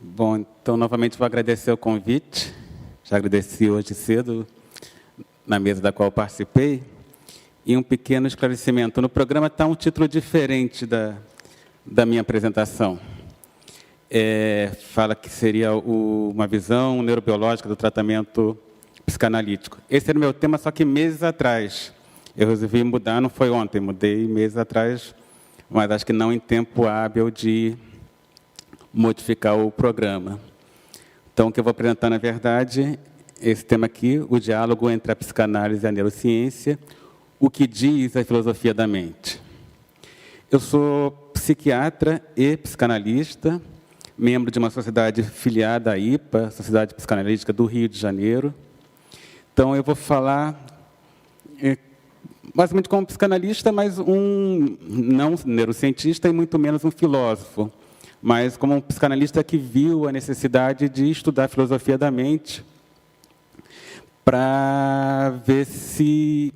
Bom, então, novamente, vou agradecer o convite. Já agradeci hoje cedo, na mesa da qual participei. E um pequeno esclarecimento. No programa está um título diferente da minha apresentação. Fala que seria uma visão neurobiológica do tratamento psicanalítico. Esse era o meu tema, só que meses atrás. Eu resolvi mudar, não foi ontem, mudei meses atrás, mas acho que não em tempo hábil de modificar o programa. Então, o que eu vou apresentar, na verdade, esse tema aqui, o diálogo entre a psicanálise e a neurociência, o que diz a filosofia da mente. Eu sou psiquiatra e psicanalista, membro de uma sociedade filiada à IPA, Sociedade Psicanalítica do Rio de Janeiro. Então, eu vou falar basicamente como psicanalista, mas um não neurocientista e muito menos um filósofo, mas como um psicanalista que viu a necessidade de estudar a filosofia da mente para ver se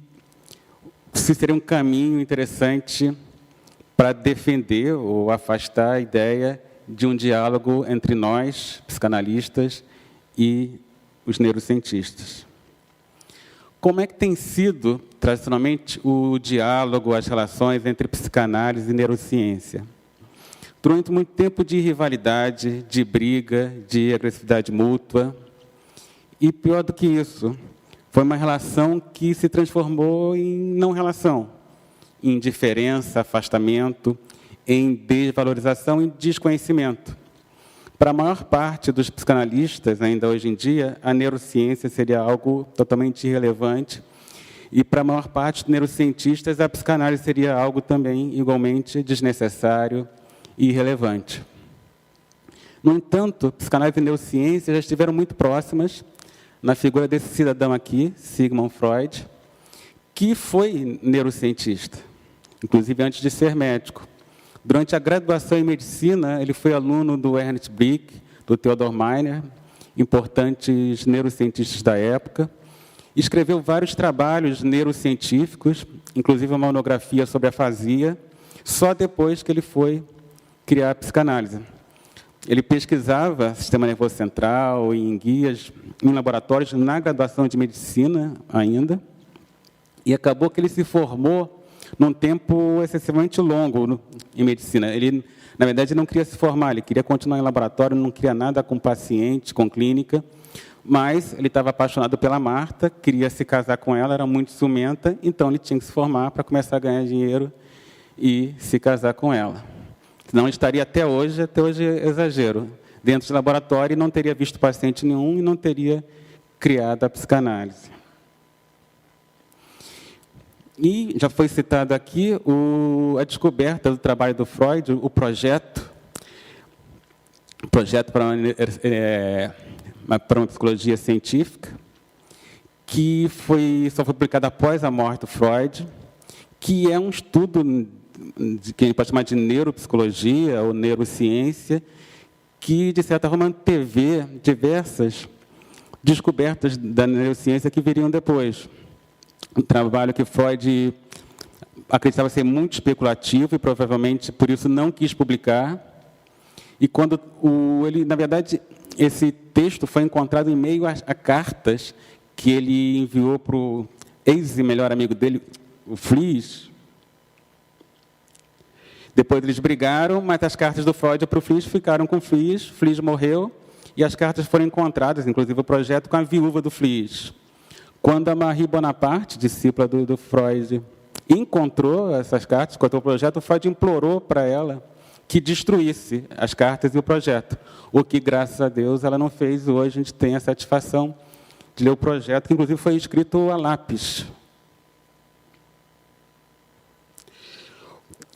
seria um caminho interessante para defender ou afastar a ideia de um diálogo entre nós, psicanalistas, e os neurocientistas. Como é que tem sido, tradicionalmente, o diálogo, as relações entre psicanálise e neurociência? Durante muito tempo de rivalidade, de briga, de agressividade mútua. E pior do que isso, foi uma relação que se transformou em não relação, em indiferença, afastamento, em desvalorização e desconhecimento. Para a maior parte dos psicanalistas, ainda hoje em dia, a neurociência seria algo totalmente irrelevante. E para a maior parte dos neurocientistas, a psicanálise seria algo também igualmente desnecessário e irrelevante. No entanto, psicanálise e neurociência já estiveram muito próximas na figura desse cidadão aqui, Sigmund Freud, que foi neurocientista, inclusive antes de ser médico. Durante a graduação em medicina, ele foi aluno do Ernst Bloch, do Theodor Meiner, importantes neurocientistas da época. Escreveu vários trabalhos neurocientíficos, inclusive uma monografia sobre afasia, só depois que ele foi criar a psicanálise. Ele pesquisava sistema nervoso central em guias, em laboratórios, na graduação de medicina ainda, e acabou que ele se formou num tempo excessivamente longo em medicina. Ele, na verdade, não queria se formar, ele queria continuar em laboratório, não queria nada com paciente, com clínica, mas ele estava apaixonado pela Marta, queria se casar com ela, era muito ciumenta, então ele tinha que se formar para começar a ganhar dinheiro e se casar com ela. Senão ele estaria até hoje exagero, dentro de laboratório e não teria visto paciente nenhum e não teria criado a psicanálise. E já foi citado aqui a descoberta do trabalho do Freud, o projeto para uma psicologia científica, que só foi publicado após a morte do Freud, que é um estudo que a gente pode chamar de neuropsicologia ou neurociência, que, de certa forma, antevê diversas descobertas da neurociência que viriam depois. Um trabalho que Freud acreditava ser muito especulativo e, provavelmente, por isso não quis publicar. E quando ele, na verdade, esse texto foi encontrado em meio a cartas que ele enviou para o ex e melhor amigo dele, o Fries. Depois eles brigaram, mas as cartas do Freud para o Fries ficaram com o Fries. Fries morreu e as cartas foram encontradas, inclusive o projeto, com a viúva do Fries. Quando a Marie Bonaparte, discípula do Freud, encontrou essas cartas, encontrou o projeto, o Freud implorou para ela que destruísse as cartas e o projeto. O que, graças a Deus, ela não fez. Hoje a gente tem a satisfação de ler o projeto, que inclusive foi escrito a lápis.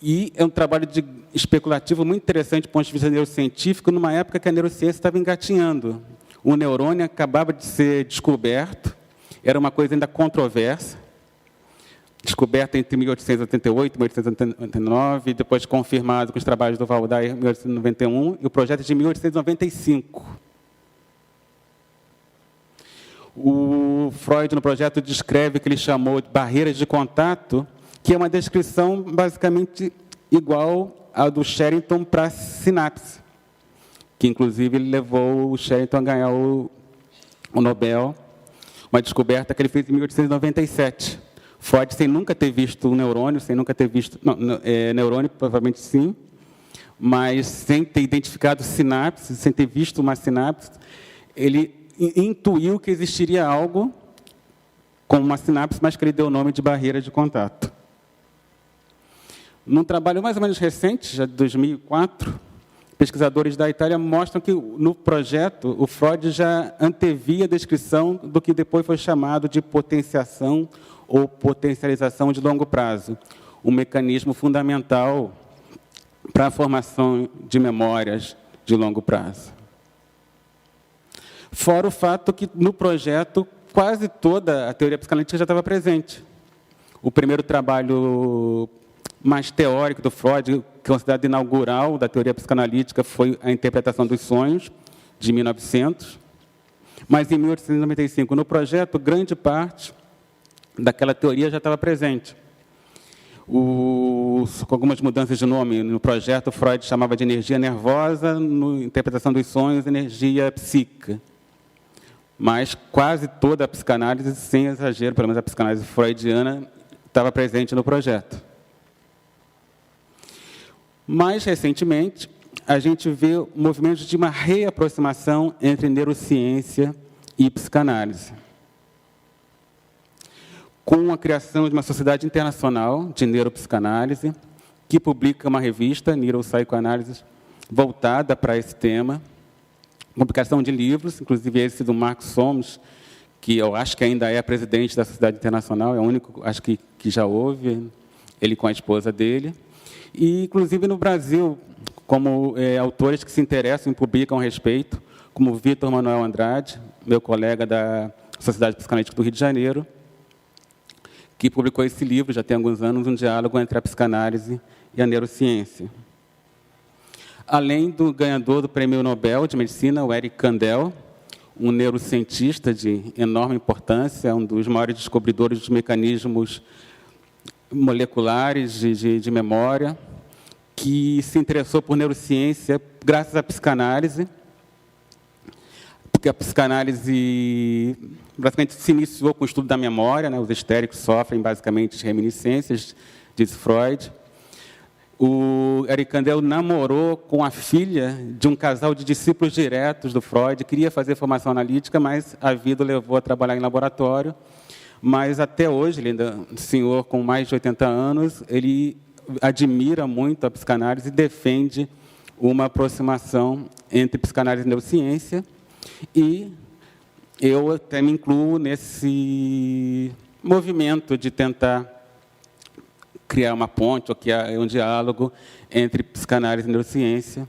E é um trabalho especulativo muito interessante do ponto de vista neurocientífico, numa época que a neurociência estava engatinhando. O neurônio acabava de ser descoberto, era uma coisa ainda controversa, descoberta entre 1888 e 1889, depois confirmado com os trabalhos do Valdai em 1891, e o projeto é de 1895. O Freud, no projeto, descreve o que ele chamou de barreiras de contato, que é uma descrição basicamente igual à do Sherrington para sinapse, que inclusive ele levou o Sherrington a ganhar o Nobel, uma descoberta que ele fez em 1897. Freud, sem nunca ter visto um neurônio, sem nunca ter visto... neurônio, provavelmente sim, mas sem ter identificado sinapses, sem ter visto uma sinapse, ele intuiu que existiria algo como uma sinapse, mas que ele deu o nome de barreira de contato. Num trabalho mais ou menos recente, já de 2004, pesquisadores da Itália mostram que, no projeto, o Freud já antevia a descrição do que depois foi chamado de potenciação ou potencialização de longo prazo, um mecanismo fundamental para a formação de memórias de longo prazo. Fora o fato que, no projeto, quase toda a teoria psicanalítica já estava presente. O primeiro trabalho mais teórico do Freud, considerado inaugural da teoria psicanalítica, foi a interpretação dos sonhos, de 1900. Mas, em 1895, no projeto, grande parte daquela teoria já estava presente. Com algumas mudanças de nome, no projeto, Freud chamava de energia nervosa, na interpretação dos sonhos, energia psíquica. Mas quase toda a psicanálise, sem exagero, pelo menos a psicanálise freudiana, estava presente no projeto. Mais recentemente, a gente vê movimentos de uma reaproximação entre neurociência e psicanálise, com a criação de uma sociedade internacional de neuropsicanálise, que publica uma revista, Neuropsychoanalysis, voltada para esse tema, publicação de livros, inclusive esse do Mark Solms, que eu acho que ainda é presidente da Sociedade Internacional, é o único, acho que já houve, ele com a esposa dele. E, inclusive, no Brasil, como autores que se interessam e publicam a respeito, como Vitor Manuel Andrade, meu colega da Sociedade Psicanalítica do Rio de Janeiro, que publicou esse livro, já tem alguns anos, um diálogo entre a psicanálise e a neurociência. Além do ganhador do Prêmio Nobel de Medicina, o Eric Kandel, um neurocientista de enorme importância, um dos maiores descobridores dos mecanismos moleculares de memória, que se interessou por neurociência graças à psicanálise, porque a psicanálise basicamente se iniciou com o estudo da memória, né? Os histéricos sofrem basicamente de reminiscências, diz Freud. O Eric Kandel namorou com a filha de um casal de discípulos diretos do Freud, queria fazer formação analítica, mas a vida o levou a trabalhar em laboratório. Mas, até hoje, ele ainda um senhor com mais de 80 anos, ele admira muito a psicanálise e defende uma aproximação entre psicanálise e neurociência. E eu até me incluo nesse movimento de tentar criar uma ponte, ou criar um diálogo entre psicanálise e neurociência,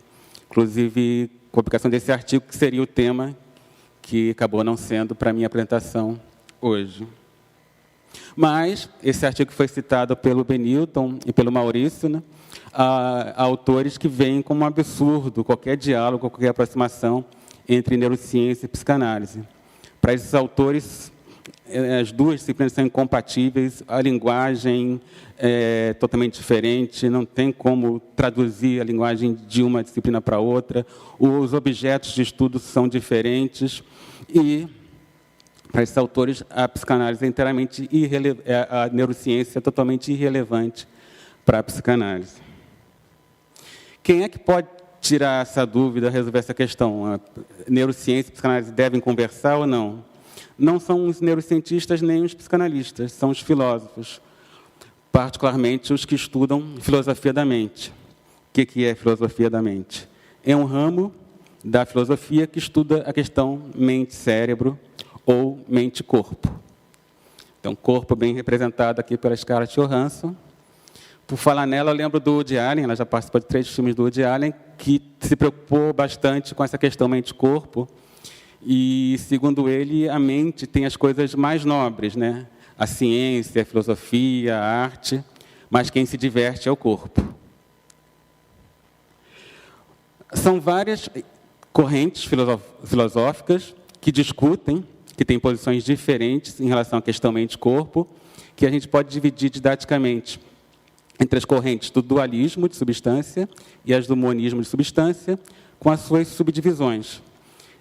inclusive com a publicação desse artigo, que seria o tema que acabou não sendo para a minha apresentação hoje. Mas esse artigo foi citado pelo Benilton e pelo Maurício, né? Há autores que veem como um absurdo qualquer diálogo, qualquer aproximação entre neurociência e psicanálise. Para esses autores, as duas disciplinas são incompatíveis, a linguagem é totalmente diferente, não tem como traduzir a linguagem de uma disciplina para outra, os objetos de estudo são diferentes e, para esses autores, a psicanálise é inteiramente a neurociência é totalmente irrelevante para a psicanálise. Quem é que pode tirar essa dúvida, resolver essa questão? A neurociência e a psicanálise devem conversar ou não? Não são os neurocientistas nem os psicanalistas, são os filósofos, particularmente os que estudam filosofia da mente. O que é filosofia da mente? É um ramo da filosofia que estuda a questão mente-cérebro ou mente-corpo. Então, corpo bem representado aqui pela Scarlett Johansson. Por falar nela, eu lembro do Woody Allen, ela já participou de 3 filmes do Woody Allen, que se preocupou bastante com essa questão mente-corpo. E, segundo ele, a mente tem as coisas mais nobres, né? A ciência, a filosofia, a arte, mas quem se diverte é o corpo. São várias correntes filosóficas que discutem, que têm posições diferentes em relação à questão mente-corpo, que a gente pode dividir didaticamente entre as correntes do dualismo de substância e as do monismo de substância, com as suas subdivisões.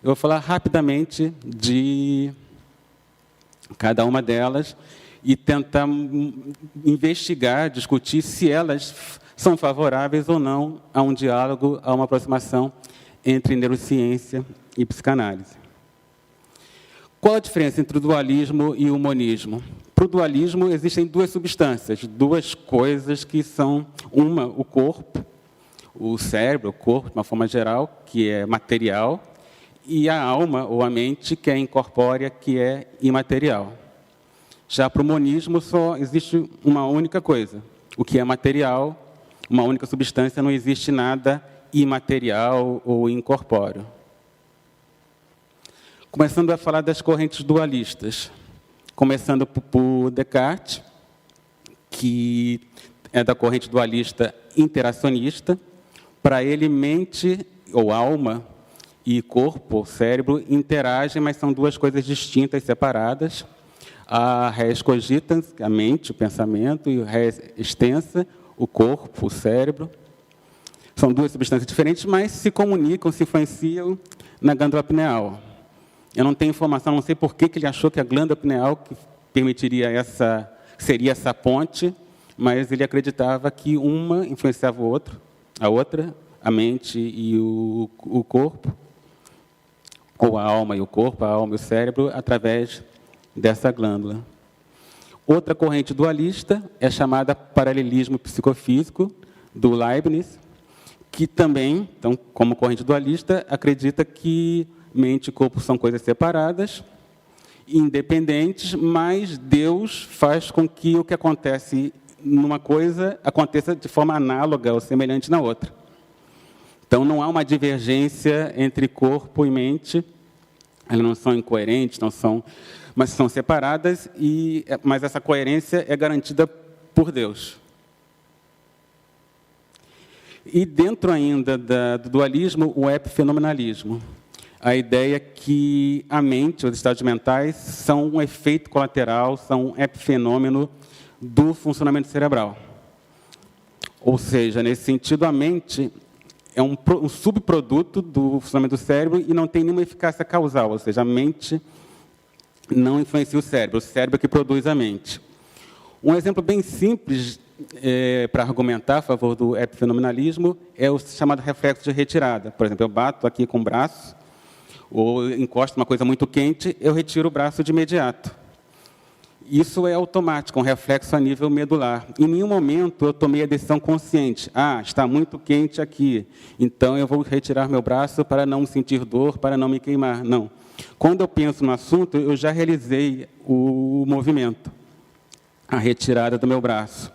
Eu vou falar rapidamente de cada uma delas e tentar investigar, discutir se elas são favoráveis ou não a um diálogo, a uma aproximação entre neurociência e psicanálise. Qual a diferença entre o dualismo e o monismo? Para o dualismo existem duas substâncias, duas coisas que são, uma, o corpo, o cérebro, o corpo, de uma forma geral, que é material, e a alma, ou a mente, que é incorpórea, que é imaterial. Já para o monismo só existe uma única coisa, o que é material, uma única substância, não existe nada imaterial ou incorpóreo. Começando a falar das correntes dualistas, começando por Descartes, que é da corrente dualista interacionista. Para ele, mente ou alma e corpo, ou cérebro, interagem, mas são duas coisas distintas, separadas. A res cogitans, a mente, o pensamento, e o res extensa, o corpo, o cérebro. São duas substâncias diferentes, mas se comunicam, se influenciam na glândula pineal. Eu não tenho informação, não sei por que ele achou que a glândula pineal que permitiria seria essa ponte, mas ele acreditava que uma influenciava a outra, a mente e o corpo, ou a alma e o corpo, a alma e o cérebro, através dessa glândula. Outra corrente dualista é chamada paralelismo psicofísico, do Leibniz, que também, então, como corrente dualista, acredita que mente e corpo são coisas separadas, independentes, mas Deus faz com que o que acontece numa coisa aconteça de forma análoga ou semelhante na outra. Então, não há uma divergência entre corpo e mente, elas não são incoerentes, mas são separadas, mas essa coerência é garantida por Deus. E dentro ainda do dualismo, o epifenomenalismo. A ideia que a mente, os estados mentais, são um efeito colateral, são um epifenômeno do funcionamento cerebral. Ou seja, nesse sentido, a mente é um subproduto do funcionamento do cérebro e não tem nenhuma eficácia causal, ou seja, a mente não influencia o cérebro é que produz a mente. Um exemplo bem simples para argumentar a favor do epifenomenalismo é o chamado reflexo de retirada. Por exemplo, eu bato aqui com o braço, ou encosto uma coisa muito quente, eu retiro o braço de imediato. Isso é automático, um reflexo a nível medular. Em nenhum momento eu tomei a decisão consciente. Está muito quente aqui, então eu vou retirar meu braço para não sentir dor, para não me queimar. Não. Quando eu penso no assunto, eu já realizei o movimento, a retirada do meu braço.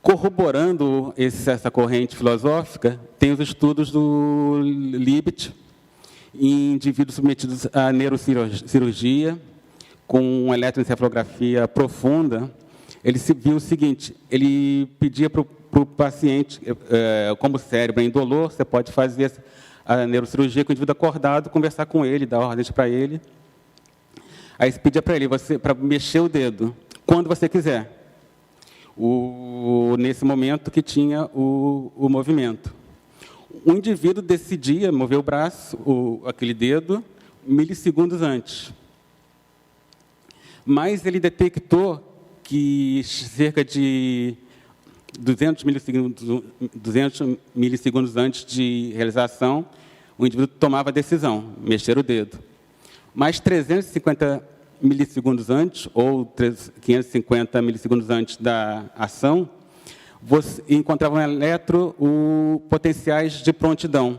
Corroborando essa corrente filosófica, tem os estudos do Libet em indivíduos submetidos à neurocirurgia, com eletroencefalografia profunda. Ele viu o seguinte, ele pedia para o paciente, como o cérebro é indolor, você pode fazer a neurocirurgia com o indivíduo acordado, conversar com ele, dar ordens para ele. Aí você pedia para ele, para mexer o dedo, quando você quiser. Nesse momento que tinha o movimento. O indivíduo decidia mover o braço, aquele dedo, milissegundos antes. Mas ele detectou que cerca de 200 milissegundos antes de realização, o indivíduo tomava a decisão, mexer o dedo. Mas 350 milissegundos antes, ou 550 milissegundos antes da ação, você encontrava no potenciais de prontidão.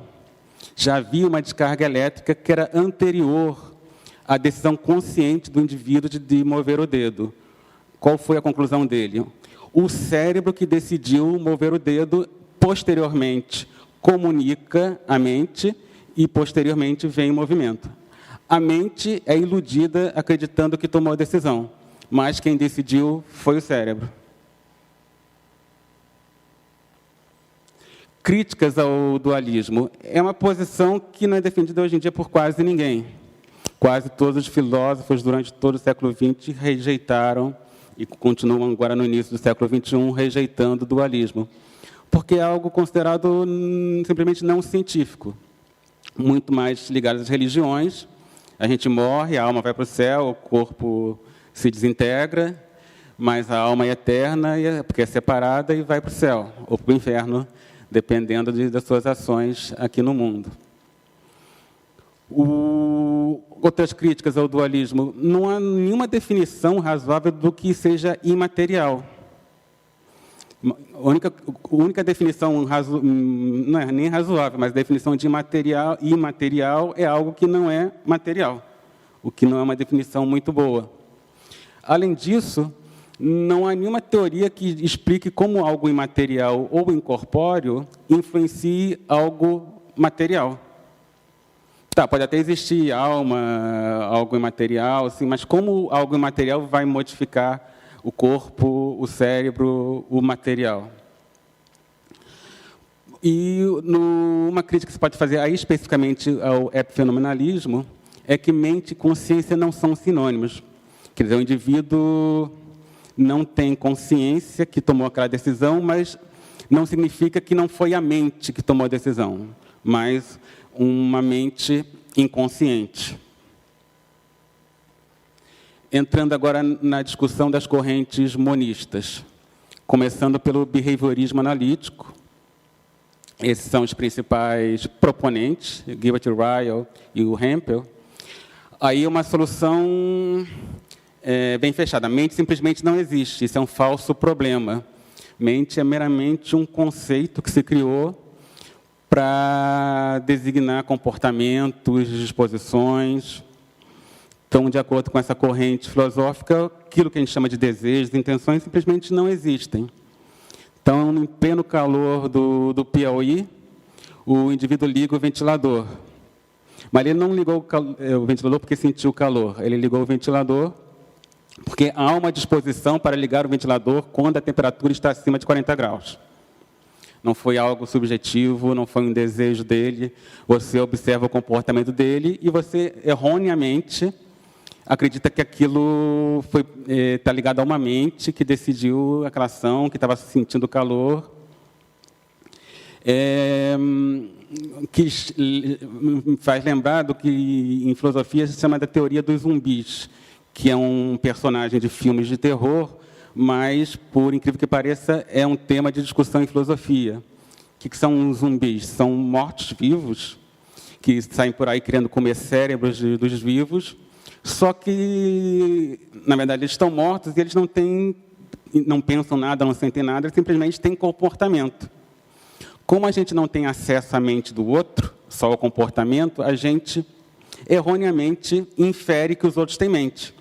Já havia uma descarga elétrica que era anterior à decisão consciente do indivíduo de mover o dedo. Qual foi a conclusão dele? O cérebro que decidiu mover o dedo, posteriormente, comunica a mente e, posteriormente, vem em movimento. A mente é iludida acreditando que tomou a decisão, mas quem decidiu foi o cérebro. Críticas ao dualismo. É uma posição que não é defendida hoje em dia por quase ninguém. Quase todos os filósofos, durante todo o século XX, rejeitaram, e continuam agora no início do século XXI, rejeitando o dualismo. porque é algo considerado simplesmente não científico, muito mais ligado às religiões. A gente morre, a alma vai para o céu, o corpo se desintegra, mas a alma é eterna, porque é separada e vai para o céu, ou para o inferno, dependendo das suas ações aqui no mundo. Outras críticas ao dualismo: não há nenhuma definição razoável do que seja imaterial. A única definição, não é nem razoável, mas a definição de imaterial é algo que não é material, o que não é uma definição muito boa. Além disso, não há nenhuma teoria que explique como algo imaterial ou incorpóreo influencie algo material. Tá, pode até existir alma, algo imaterial, assim, mas como algo imaterial vai modificar o corpo, o cérebro, o material? E uma crítica que se pode fazer aí especificamente ao epifenomenalismo é que mente e consciência não são sinônimos. Quer dizer, o indivíduo não tem consciência que tomou aquela decisão, mas não significa que não foi a mente que tomou a decisão, mas uma mente inconsciente. Entrando agora na discussão das correntes monistas, começando pelo behaviorismo analítico. Esses são os principais proponentes, Gilbert Ryle e o Hempel. Aí uma solução bem fechada. Mente simplesmente não existe, isso é um falso problema. Mente é meramente um conceito que se criou para designar comportamentos, disposições. Então, de acordo com essa corrente filosófica, aquilo que a gente chama de desejos, intenções, simplesmente não existem. Então, em pleno calor do Piauí, o indivíduo liga o ventilador. Mas ele não ligou o ventilador porque sentiu o calor. Ele ligou o ventilador porque há uma disposição para ligar o ventilador quando a temperatura está acima de 40 graus. Não foi algo subjetivo, não foi um desejo dele. Você observa o comportamento dele e você, erroneamente, acredita que aquilo está ligado a uma mente que decidiu aquela ação, que estava sentindo calor. Que faz lembrar do que em filosofia se chama da teoria dos zumbis, que é um personagem de filmes de terror, mas, por incrível que pareça, é um tema de discussão em filosofia. O que são os zumbis? São mortos-vivos que saem por aí querendo comer cérebros dos vivos, só que, na verdade, eles estão mortos e eles não pensam nada, não sentem nada, eles simplesmente têm comportamento. Como a gente não tem acesso à mente do outro, só ao comportamento, a gente erroneamente infere que os outros têm mente.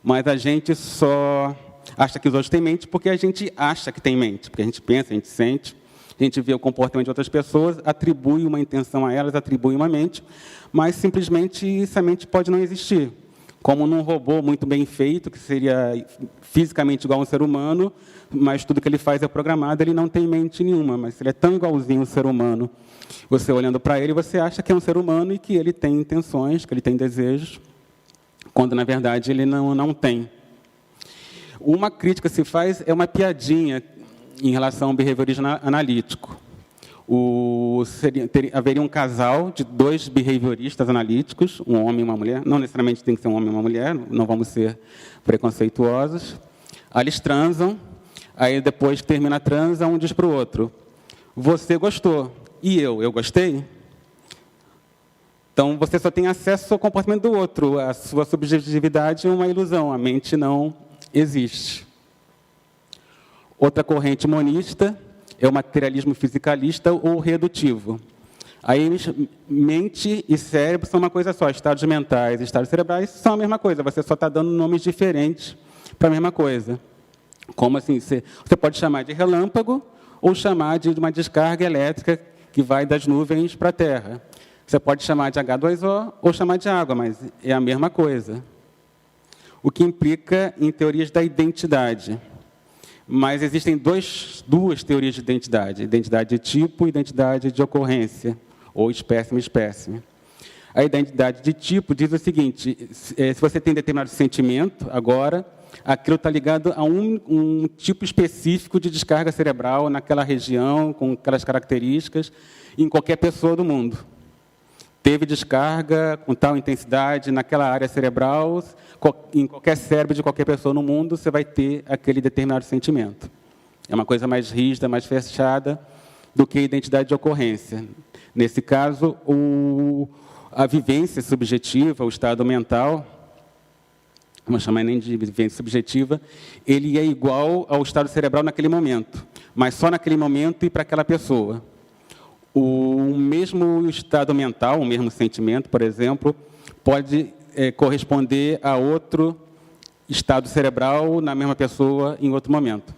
Mas a gente só acha que os outros têm mente porque a gente acha que tem mente, porque a gente pensa, a gente sente, a gente vê o comportamento de outras pessoas, atribui uma intenção a elas, atribui uma mente, mas simplesmente essa mente pode não existir. Como num robô muito bem feito, que seria fisicamente igual a um ser humano, mas tudo que ele faz é programado, ele não tem mente nenhuma, mas ele é tão igualzinho ao ser humano. Você olhando para ele, você acha que é um ser humano e que ele tem intenções, que ele tem desejos, quando, na verdade, ele não tem. Uma crítica que se faz é uma piadinha em relação ao behaviorismo analítico. Haveria um casal de 2 behavioristas analíticos, um homem e uma mulher, não necessariamente tem que ser um homem e uma mulher, não vamos ser preconceituosos. Aí eles transam, aí depois que termina a transa, um diz para o outro: você gostou, e eu gostei? Então, você só tem acesso ao comportamento do outro, a sua subjetividade é uma ilusão, a mente não existe. Outra corrente monista é o materialismo fisicalista ou redutivo. Aí, mente e cérebro são uma coisa só, estados mentais e estados cerebrais são a mesma coisa, você só está dando nomes diferentes para a mesma coisa. Como assim? Você pode chamar de relâmpago ou chamar de uma descarga elétrica que vai das nuvens para a Terra. Você pode chamar de H2O ou chamar de água, mas é a mesma coisa. O que implica em teorias da identidade. Mas existem duas teorias de identidade: identidade de tipo e identidade de ocorrência, ou espécime-espécime. A identidade de tipo diz o seguinte: se você tem determinado sentimento, agora, aquilo está ligado a um tipo específico de descarga cerebral naquela região, com aquelas características, em qualquer pessoa do mundo. Teve descarga com tal intensidade naquela área cerebral, em qualquer cérebro de qualquer pessoa no mundo, você vai ter aquele determinado sentimento. É uma coisa mais rígida, mais fechada do que a identidade de ocorrência. Nesse caso, a vivência subjetiva, o estado mental, não vou chamar nem de vivência subjetiva, ele é igual ao estado cerebral naquele momento, mas só naquele momento e para aquela pessoa. O mesmo estado mental, o mesmo sentimento, por exemplo, pode corresponder a outro estado cerebral na mesma pessoa em outro momento.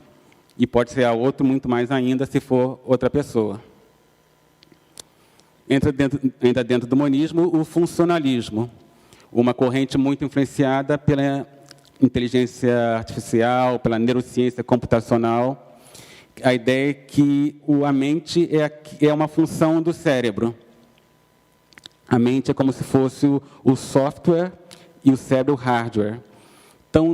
E pode ser a outro muito mais ainda se for outra pessoa. Entra ainda dentro do monismo o funcionalismo, uma corrente muito influenciada pela inteligência artificial, pela neurociência computacional. A ideia é que a mente é uma função do cérebro. A mente é como se fosse o software e o cérebro o hardware. Então,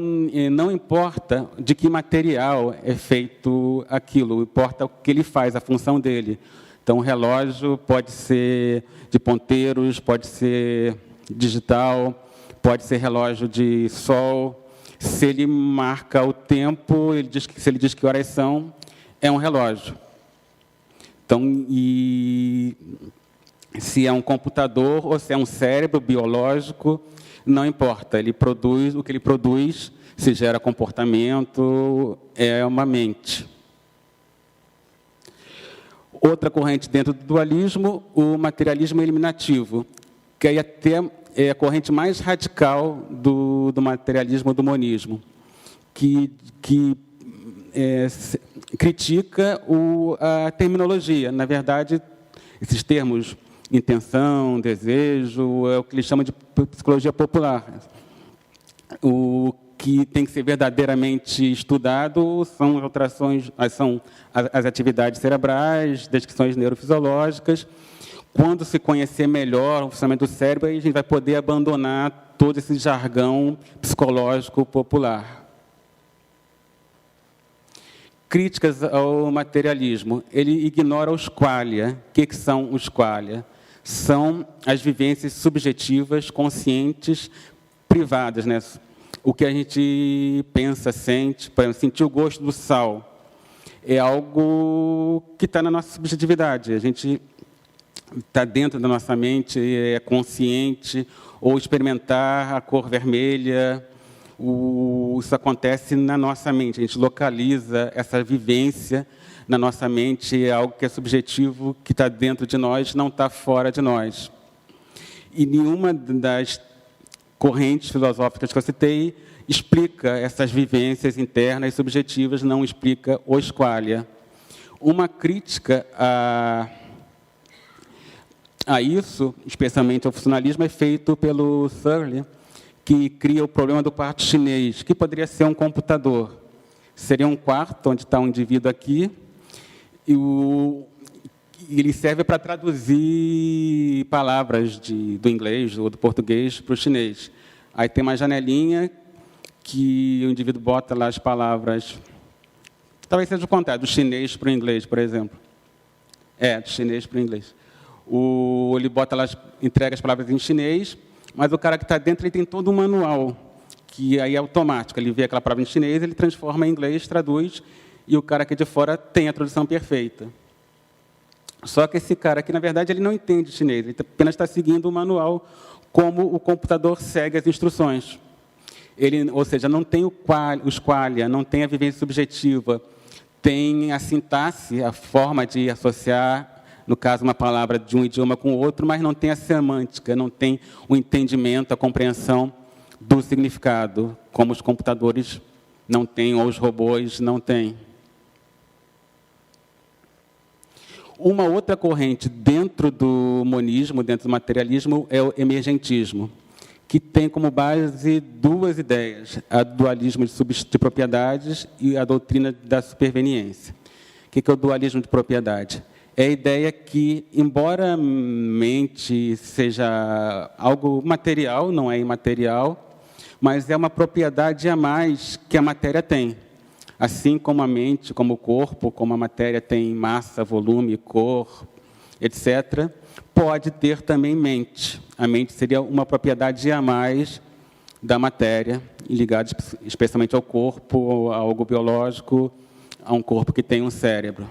não importa de que material é feito aquilo, importa o que ele faz, a função dele. Então, o relógio pode ser de ponteiros, pode ser digital, pode ser relógio de sol. Se ele marca o tempo, se ele diz que horas são, é um relógio. Então, se é um computador ou se é um cérebro biológico, não importa. Ele produz o que ele produz, se gera comportamento, é uma mente. Outra corrente dentro do dualismo, o materialismo eliminativo, que aí até é a corrente mais radical do materialismo, do monismo, que critica a terminologia. Na verdade, esses termos, intenção, desejo, é o que eles chamam de psicologia popular. O que tem que ser verdadeiramente estudado são as alterações, são as atividades cerebrais, descrições neurofisiológicas. Quando se conhecer melhor o funcionamento do cérebro, aí a gente vai poder abandonar todo esse jargão psicológico popular. Críticas ao materialismo. Ele ignora os qualia. O que são os qualia? São as vivências subjetivas, conscientes, privadas, né? O que a gente pensa, sente, por exemplo, sentir o gosto do sal, é algo que está na nossa subjetividade. A gente está dentro da nossa mente, é consciente, ou experimentar a cor vermelha. Isso acontece na nossa mente, a gente localiza essa vivência na nossa mente, é algo que é subjetivo, que está dentro de nós, não está fora de nós. E nenhuma das correntes filosóficas que eu citei explica essas vivências internas e subjetivas, não explica os qualia. Uma crítica a isso, especialmente ao funcionalismo, é feito pelo Searle, que cria o problema do quarto chinês, que poderia ser um computador. Seria um quarto onde está um indivíduo aqui, e ele serve para traduzir palavras do inglês ou do português para o chinês. Aí tem uma janelinha que o indivíduo bota lá as palavras, talvez seja o contrário, do chinês para o inglês, por exemplo. Do chinês para o inglês. Ele bota lá, entrega as palavras em chinês, mas o cara que está dentro ele tem todo um manual, que aí é automático. Ele vê aquela palavra em chinês, ele transforma em inglês, traduz, e o cara aqui de fora tem a tradução perfeita. Só que esse cara aqui, na verdade, ele não entende chinês, ele apenas está seguindo o manual como o computador segue as instruções. Ou seja, não tem os qualia, não tem a vivência subjetiva, tem a sintaxe, a forma de associar, no caso, uma palavra de um idioma com o outro, mas não tem a semântica, não tem o entendimento, a compreensão do significado, como os computadores não têm, ou os robôs não têm. Uma outra corrente dentro do monismo, dentro do materialismo, é o emergentismo, que tem como base duas ideias, a dualismo de propriedades e a doutrina da superveniência. O que é o dualismo de propriedade? É a ideia que, embora a mente seja algo material, não é imaterial, mas é uma propriedade a mais que a matéria tem. Assim como a mente, como o corpo, como a matéria tem massa, volume, cor, etc., pode ter também mente. A mente seria uma propriedade a mais da matéria, ligada especialmente ao corpo, a algo biológico, a um corpo que tem um cérebro.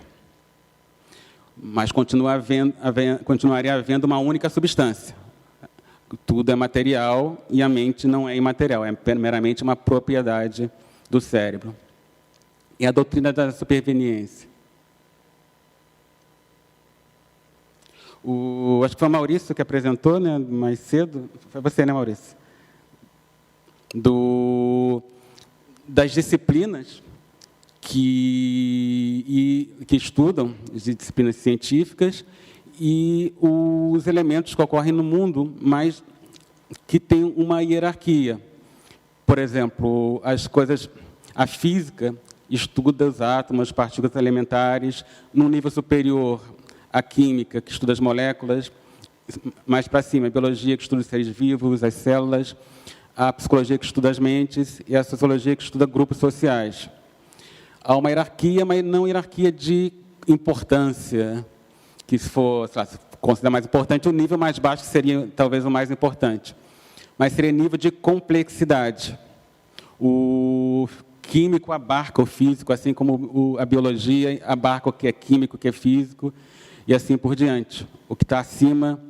Mas continuaria havendo uma única substância. Tudo é material e a mente não é imaterial, é meramente uma propriedade do cérebro. E a doutrina da superveniência. Acho que foi o Maurício que apresentou, né, mais cedo. Foi você, né, Maurício? Das disciplinas que estudam, as disciplinas científicas, e os elementos que ocorrem no mundo, mas que tem uma hierarquia. Por exemplo, a física estuda os átomos, as partículas elementares, no nível superior, a química, que estuda as moléculas, mais para cima, a biologia, que estuda os seres vivos, as células, a psicologia, que estuda as mentes, e a sociologia, que estuda grupos sociais. Há uma hierarquia, mas não hierarquia de importância, que se for considerar mais importante, o nível mais baixo seria talvez o mais importante. Mas seria nível de complexidade. O químico abarca o físico, assim como a biologia abarca o que é químico, o que é físico, e assim por diante. O que está acima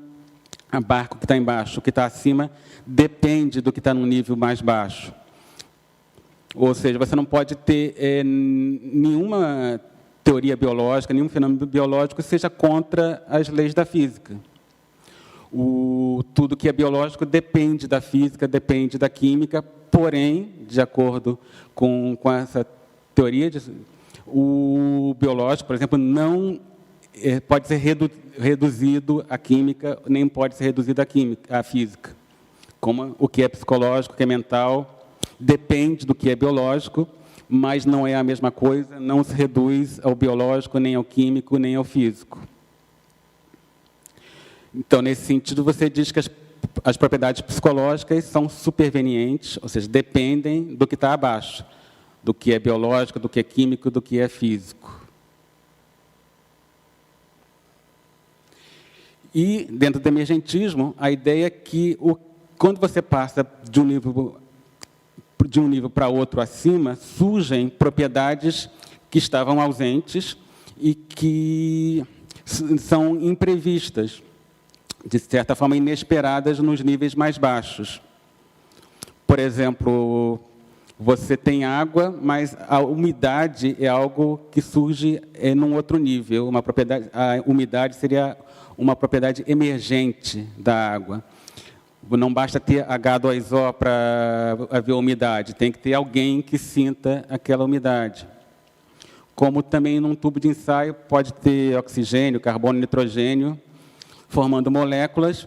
abarca o que está embaixo. O que está acima depende do que está no nível mais baixo. Ou seja, você não pode ter nenhuma teoria biológica, nenhum fenômeno biológico que seja contra as leis da física. Tudo que é biológico depende da física, depende da química, porém, de acordo com essa teoria, o biológico, por exemplo, não pode ser reduzido à química, nem pode ser reduzido à física. Como o que é psicológico, o que é mental, depende do que é biológico, mas não é a mesma coisa, não se reduz ao biológico, nem ao químico, nem ao físico. Então, nesse sentido, você diz que as propriedades psicológicas são supervenientes, ou seja, dependem do que está abaixo, do que é biológico, do que é químico, do que é físico. E, dentro do emergentismo, a ideia é que, quando você passa de um nível para outro acima, surgem propriedades que estavam ausentes e que são imprevistas, de certa forma inesperadas nos níveis mais baixos. Por exemplo, você tem água, mas a umidade é algo que surge num outro nível. A umidade seria uma propriedade emergente da água. Não basta ter H2O para haver umidade, tem que ter alguém que sinta aquela umidade. Como também num tubo de ensaio pode ter oxigênio, carbono, nitrogênio, formando moléculas,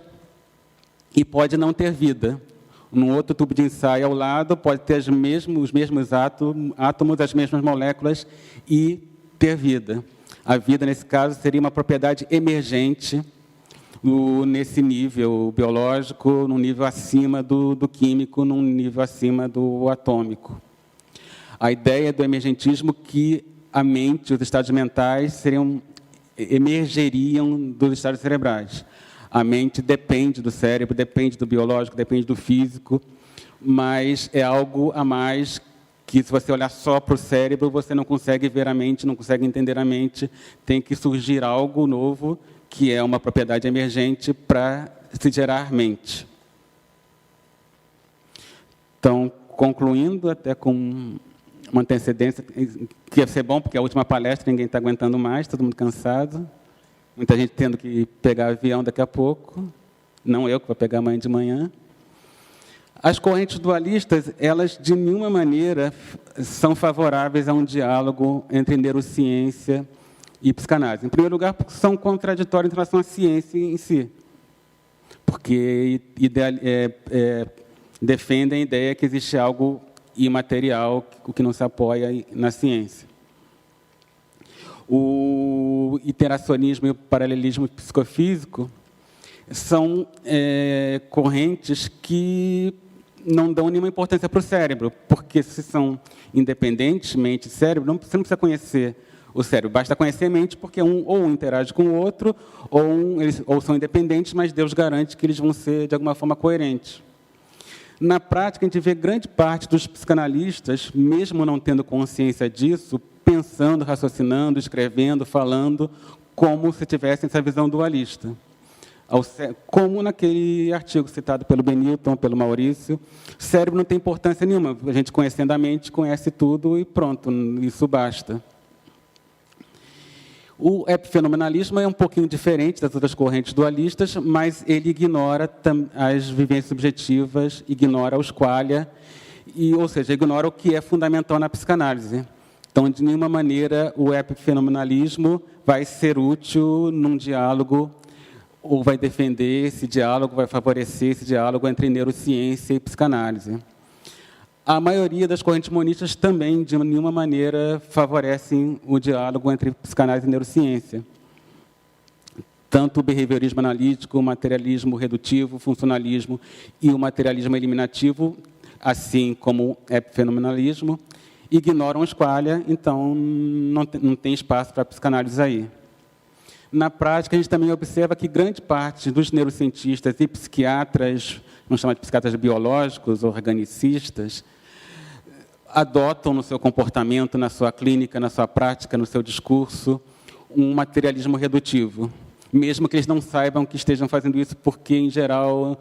e pode não ter vida. Num outro tubo de ensaio ao lado pode ter os mesmos átomos, as mesmas moléculas, e ter vida. A vida, nesse caso, seria uma propriedade emergente nesse nível biológico, num nível acima do químico, num nível acima do atômico. A ideia do emergentismo é que a mente, os estados mentais, emergeriam dos estados cerebrais. A mente depende do cérebro, depende do biológico, depende do físico, mas é algo a mais que, se você olhar só para o cérebro, você não consegue ver a mente, não consegue entender a mente. Tem que surgir algo novo, que é uma propriedade emergente, para se gerar mente. Então, concluindo, até com uma antecedência, que ia ser bom, porque a última palestra ninguém está aguentando mais, todo mundo cansado, muita gente tendo que pegar avião daqui a pouco, não eu que vou pegar amanhã de manhã. As correntes dualistas, elas de nenhuma maneira são favoráveis a um diálogo entre neurociência e psicanálise. Em primeiro lugar, porque são contraditórias em relação à ciência em si, porque defendem a ideia que existe algo imaterial, o que não se apoia na ciência. O iteracionismo e o paralelismo psicofísico são correntes que não dão nenhuma importância para o cérebro, porque se são independentemente cérebro, você não precisa conhecer o cérebro, basta conhecer a mente, porque ou interage com o outro, ou são independentes, mas Deus garante que eles vão ser, de alguma forma, coerentes. Na prática, a gente vê grande parte dos psicanalistas, mesmo não tendo consciência disso, pensando, raciocinando, escrevendo, falando, como se tivessem essa visão dualista. Como naquele artigo citado pelo Benilton, pelo Maurício, o cérebro não tem importância nenhuma. A gente, conhecendo a mente, conhece tudo e pronto, isso basta. O epifenomenalismo é um pouquinho diferente das outras correntes dualistas, mas ele ignora as vivências subjetivas, ignora os qualia, ou seja, ignora o que é fundamental na psicanálise. Então, de nenhuma maneira, o epifenomenalismo vai ser útil num diálogo, ou vai defender esse diálogo, vai favorecer esse diálogo entre neurociência e psicanálise. A maioria das correntes monistas também, de nenhuma maneira, favorecem o diálogo entre psicanálise e neurociência. Tanto o behaviorismo analítico, o materialismo redutivo, o funcionalismo e o materialismo eliminativo, assim como o epifenomenalismo, ignoram os qualia, então não tem espaço para a psicanálise aí. Na prática, a gente também observa que grande parte dos neurocientistas e psiquiatras, vamos chamar de psiquiatras biológicos, organicistas, adotam no seu comportamento, na sua clínica, na sua prática, no seu discurso, um materialismo redutivo, mesmo que eles não saibam que estejam fazendo isso, porque, em geral,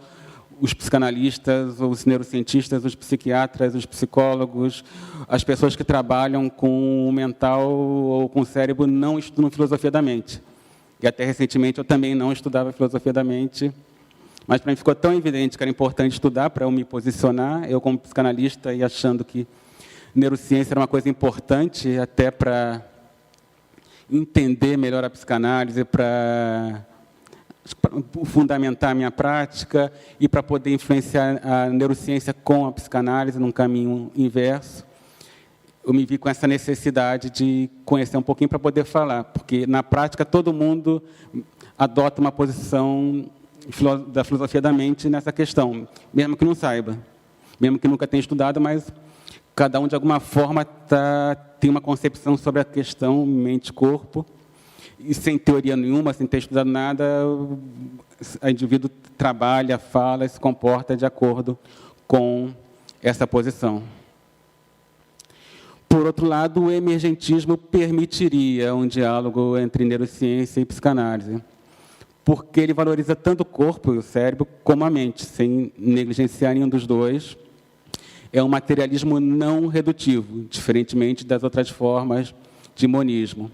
os psicanalistas, os neurocientistas, os psiquiatras, os psicólogos, as pessoas que trabalham com o mental ou com o cérebro não estudam filosofia da mente. E até recentemente eu também não estudava filosofia da mente, mas para mim ficou tão evidente que era importante estudar para eu me posicionar, eu como psicanalista e achando que neurociência era uma coisa importante até para entender melhor a psicanálise, para fundamentar a minha prática e para poder influenciar a neurociência com a psicanálise num caminho inverso. Eu me vi com essa necessidade de conhecer um pouquinho para poder falar, porque, na prática, todo mundo adota uma posição da filosofia da mente nessa questão, mesmo que não saiba, mesmo que nunca tenha estudado, mas cada um, de alguma forma, tem uma concepção sobre a questão mente-corpo, e sem teoria nenhuma, sem ter estudado nada, o indivíduo trabalha, fala, se comporta de acordo com essa posição. Por outro lado, o emergentismo permitiria um diálogo entre neurociência e psicanálise, porque ele valoriza tanto o corpo e o cérebro como a mente, sem negligenciar nenhum dos dois. É um materialismo não redutivo, diferentemente das outras formas de monismo.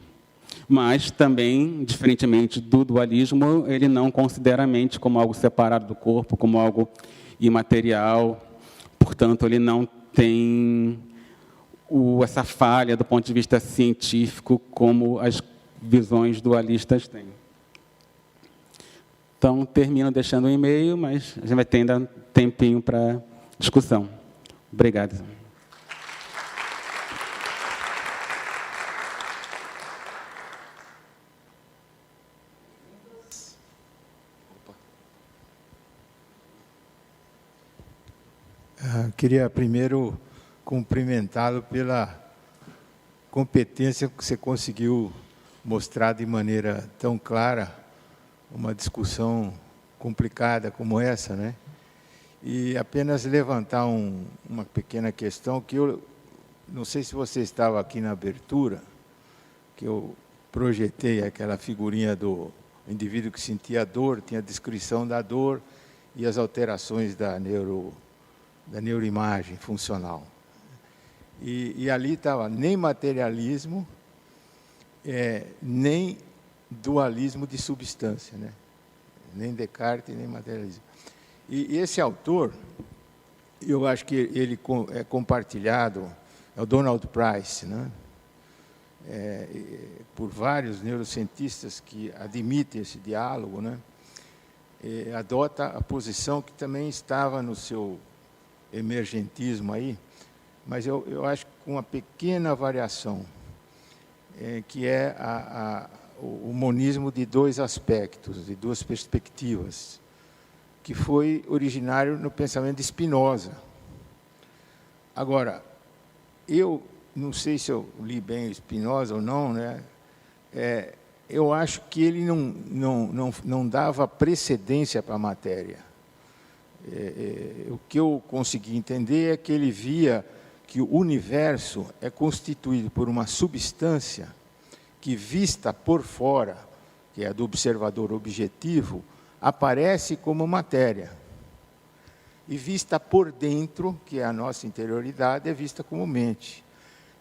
Mas também, diferentemente do dualismo, ele não considera a mente como algo separado do corpo, como algo imaterial. Portanto, ele não tem essa falha do ponto de vista científico como as visões dualistas têm. Então, termino deixando um e-mail, mas a gente vai ter ainda um tempinho para discussão. Obrigado. Queria primeiro cumprimentá-lo pela competência que você conseguiu mostrar de maneira tão clara uma discussão complicada como essa, né? E apenas levantar uma pequena questão que eu não sei se você estava aqui na abertura, que eu projetei aquela figurinha do indivíduo que sentia dor, tinha a descrição da dor e as alterações da neuroimagem funcional. E ali estava nem materialismo, nem dualismo de substância, né? Nem Descartes, nem materialismo. E esse autor, eu acho que ele é compartilhado, é o Donald Price, né? Por vários neurocientistas que admitem esse diálogo, né? Adota a posição que também estava no seu emergentismo aí, mas eu acho que com uma pequena variação, que é o monismo de dois aspectos, de duas perspectivas, que foi originário no pensamento de Spinoza. Agora, eu não sei se eu li bem Spinoza ou não, né? Eu acho que ele não dava precedência para a matéria. O que eu consegui entender é que ele via que o universo é constituído por uma substância que, vista por fora, que é a do observador objetivo, aparece como matéria. E vista por dentro, que é a nossa interioridade, é vista como mente.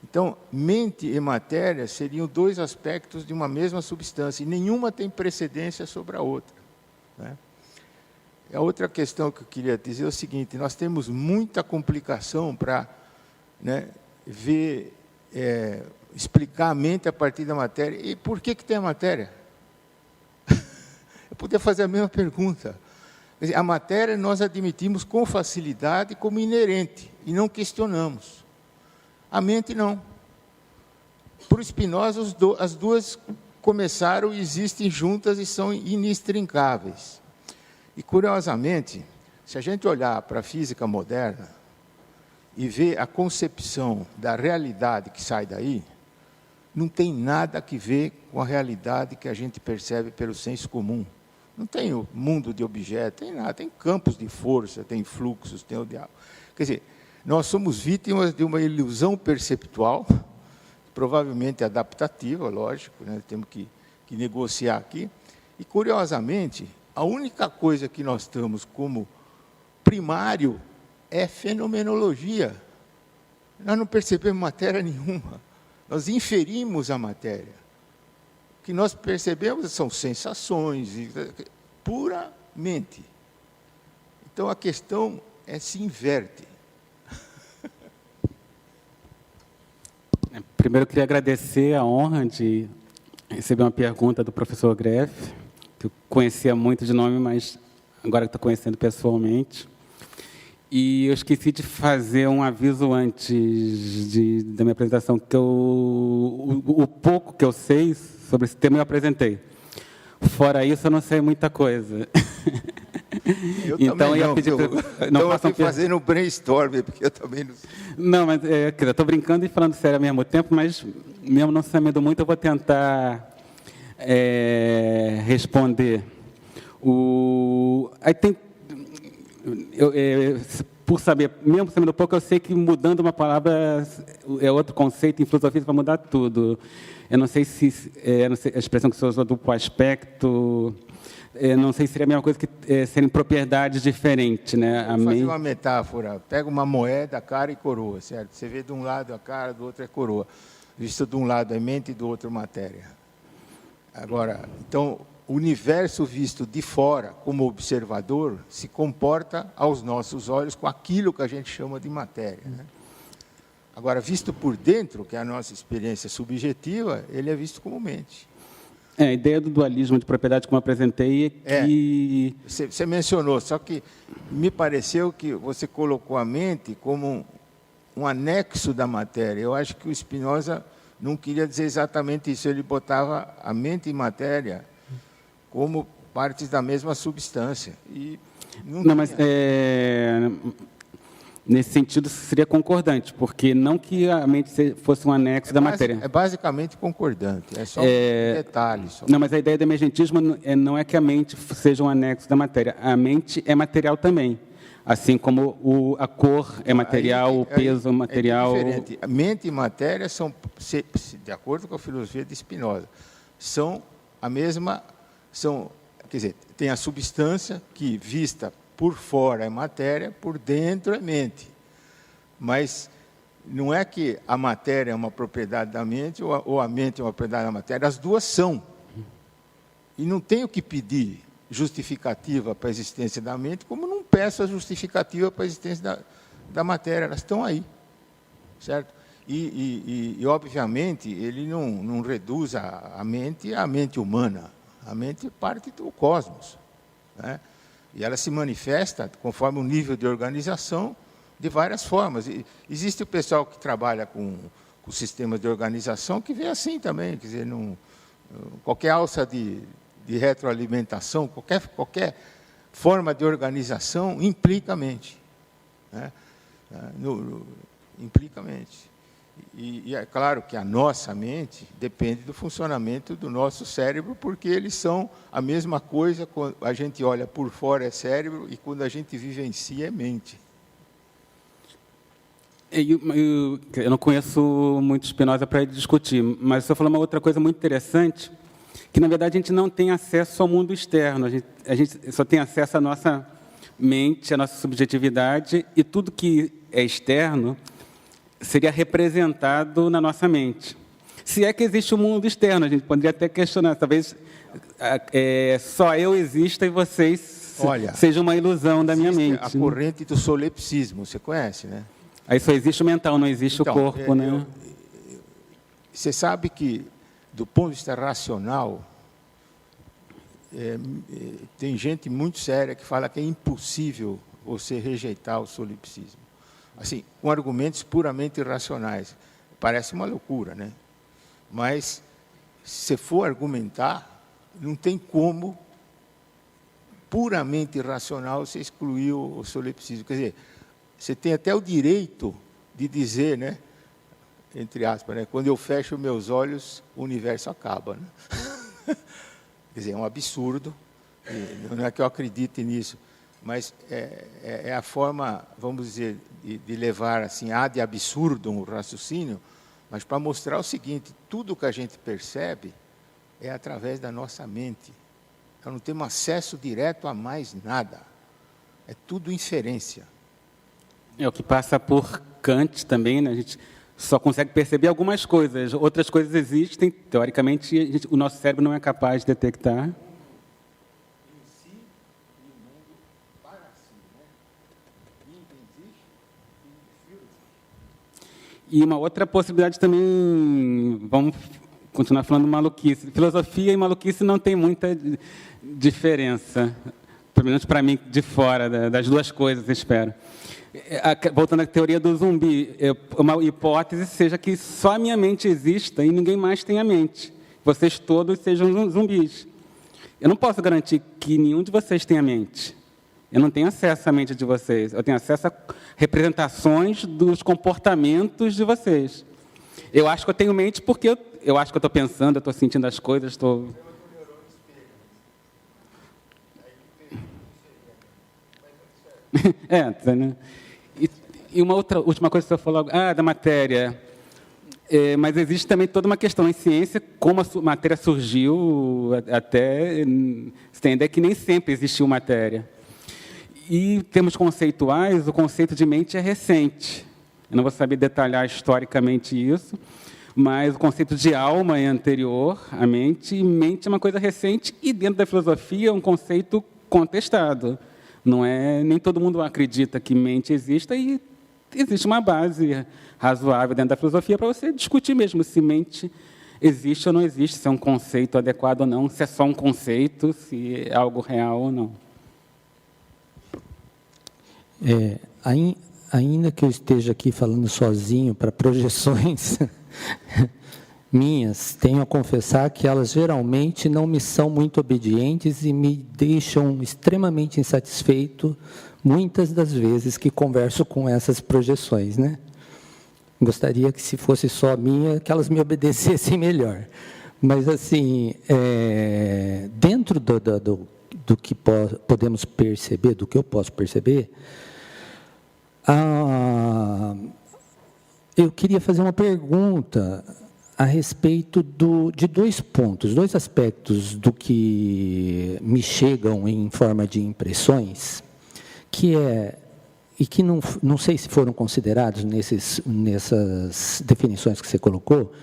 Então, mente e matéria seriam dois aspectos de uma mesma substância, e nenhuma tem precedência sobre a outra, né? A outra questão que eu queria dizer é o seguinte: nós temos muita complicação para, né, ver, explicar a mente a partir da matéria. E por que tem a matéria? Eu poderia fazer a mesma pergunta. Quer dizer, a matéria nós admitimos com facilidade como inerente, e não questionamos. A mente não. Por Spinoza, as duas começaram e existem juntas e são inextrincáveis. E, curiosamente, se a gente olhar para a física moderna e ver a concepção da realidade que sai daí, não tem nada a ver com a realidade que a gente percebe pelo senso comum. Não tem o mundo de objetos, tem nada, tem campos de força, tem fluxos, tem o diabo. Quer dizer, nós somos vítimas de uma ilusão perceptual, provavelmente adaptativa, lógico, né? Temos que negociar aqui. E, curiosamente, a única coisa que nós temos como primário é fenomenologia. Nós não percebemos matéria nenhuma. Nós inferimos a matéria. O que nós percebemos são sensações, puramente. Então, a questão se inverte. Primeiro, eu queria agradecer a honra de receber uma pergunta do professor Greff, que eu conhecia muito de nome, mas agora estou conhecendo pessoalmente. E eu esqueci de fazer um aviso antes da minha apresentação, que o pouco que eu sei sobre esse tema eu apresentei. Fora isso, eu não sei muita coisa. Eu então, também ia pedir não façam fazendo um brainstorm, porque eu também não sei. Não, mas eu estou brincando e falando sério ao mesmo tempo, mas mesmo não sabendo muito, eu vou tentar responder. Aí tem... por saber, mesmo sabendo pouco, eu sei que mudando uma palavra é outro conceito em filosofia para mudar tudo. Eu não sei se a expressão que você usou, duplo aspecto, não sei se seria a mesma coisa que serem propriedades diferentes, né? Vou fazer uma metáfora. Pega uma moeda, cara e coroa, certo? Você vê de um lado a cara, do outro é coroa. Visto de um lado é mente e do outro matéria. Agora, então, o universo visto de fora, como observador, se comporta aos nossos olhos com aquilo que a gente chama de matéria, né? Agora, visto por dentro, que é a nossa experiência subjetiva, ele é visto como mente. A ideia do dualismo de propriedade, como eu apresentei, é que... Você mencionou, só que me pareceu que você colocou a mente como um anexo da matéria. Eu acho que o Spinoza não queria dizer exatamente isso. Ele botava a mente e matéria como partes da mesma substância. E não, mas nesse sentido seria concordante, porque não que a mente fosse um anexo da matéria. É basicamente concordante, é só um detalhe. Só. Não, mas a ideia do emergentismo não é que a mente seja um anexo da matéria. A mente é material também, assim como a cor é material, o peso é material. É diferente. Mente e matéria são, de acordo com a filosofia de Spinoza, são a mesma... quer dizer, tem a substância que, vista por fora, é matéria, por dentro é mente. Mas não é que a matéria é uma propriedade da mente ou a mente é uma propriedade da matéria, as duas são. E não tenho que pedir justificativa para a existência da mente, como não peço a justificativa para a existência da matéria, elas estão aí, certo? E obviamente, ele não reduz a mente à mente humana. A mente é parte do cosmos, né? E ela se manifesta conforme o nível de organização de várias formas. E existe o pessoal que trabalha com sistemas de organização que vê assim também, quer dizer, qualquer alça de retroalimentação, qualquer forma de organização implica a mente, né? implica mente. E é claro que a nossa mente depende do funcionamento do nosso cérebro, porque eles são a mesma coisa. Quando a gente olha por fora é cérebro, e quando a gente vivencia é mente. Eu não conheço muito Spinoza para discutir, mas você falou uma outra coisa muito interessante, que, na verdade, a gente não tem acesso ao mundo externo, a gente só tem acesso à nossa mente, à nossa subjetividade, e tudo que é externo seria representado na nossa mente. Se é que existe o mundo externo, a gente poderia até questionar, talvez só eu exista e vocês seja uma ilusão da minha mente. A corrente do solipsismo, você conhece, né? Aí só existe o mental, não existe então, o corpo, né? Você sabe que, do ponto de vista racional, tem gente muito séria que fala que é impossível você rejeitar o solipsismo. Assim, com argumentos puramente irracionais. Parece uma loucura, né? Mas, se você for argumentar, não tem como, puramente irracional, você excluir o solipsismo. Quer dizer, você tem até o direito de dizer, né, entre aspas, né, quando eu fecho meus olhos, o universo acaba. Né? Quer dizer, é um absurdo, não é que eu acredite nisso, mas é a forma, vamos dizer, de levar assim, ad absurdum o raciocínio, mas para mostrar o seguinte: tudo que a gente percebe é através da nossa mente. Nós não temos acesso direto a mais nada. É tudo inferência. É o que passa por Kant também, né? A gente só consegue perceber algumas coisas, outras coisas existem, teoricamente, o nosso cérebro não é capaz de detectar. E uma outra possibilidade também, vamos continuar falando maluquice. Filosofia e maluquice não tem muita diferença, pelo menos para mim, de fora das duas coisas, espero. Voltando à teoria do zumbi, uma hipótese seja que só a minha mente exista e ninguém mais tenha mente. Vocês todos sejam zumbis. Eu não posso garantir que nenhum de vocês tenha mente. Eu não tenho acesso à mente de vocês. Eu tenho acesso a representações dos comportamentos de vocês. Eu acho que eu tenho mente porque eu acho que eu estou pensando, eu estou sentindo as coisas, estou... né? E uma última coisa que você falou, da matéria. Mas existe também toda uma questão em ciência, como a matéria surgiu, até você tem a ideia que nem sempre existiu matéria. E, em termos conceituais, o conceito de mente é recente. Eu não vou saber detalhar historicamente isso, mas o conceito de alma é anterior à mente, e mente é uma coisa recente, e dentro da filosofia é um conceito contestado. Nem todo mundo acredita que mente exista, e existe uma base razoável dentro da filosofia para você discutir mesmo se mente existe ou não existe, se é um conceito adequado ou não, se é só um conceito, se é algo real ou não. Ainda que eu esteja aqui falando sozinho para projeções minhas, tenho a confessar que elas geralmente não me são muito obedientes e me deixam extremamente insatisfeito muitas das vezes que converso com essas projeções, né? Gostaria que, se fosse só minha, que elas me obedecessem melhor. Mas, assim, dentro do que podemos perceber, do que eu posso perceber, eu queria fazer uma pergunta a respeito de dois pontos, dois aspectos do que me chegam em forma de impressões, e que não sei se foram considerados nessas definições que você colocou,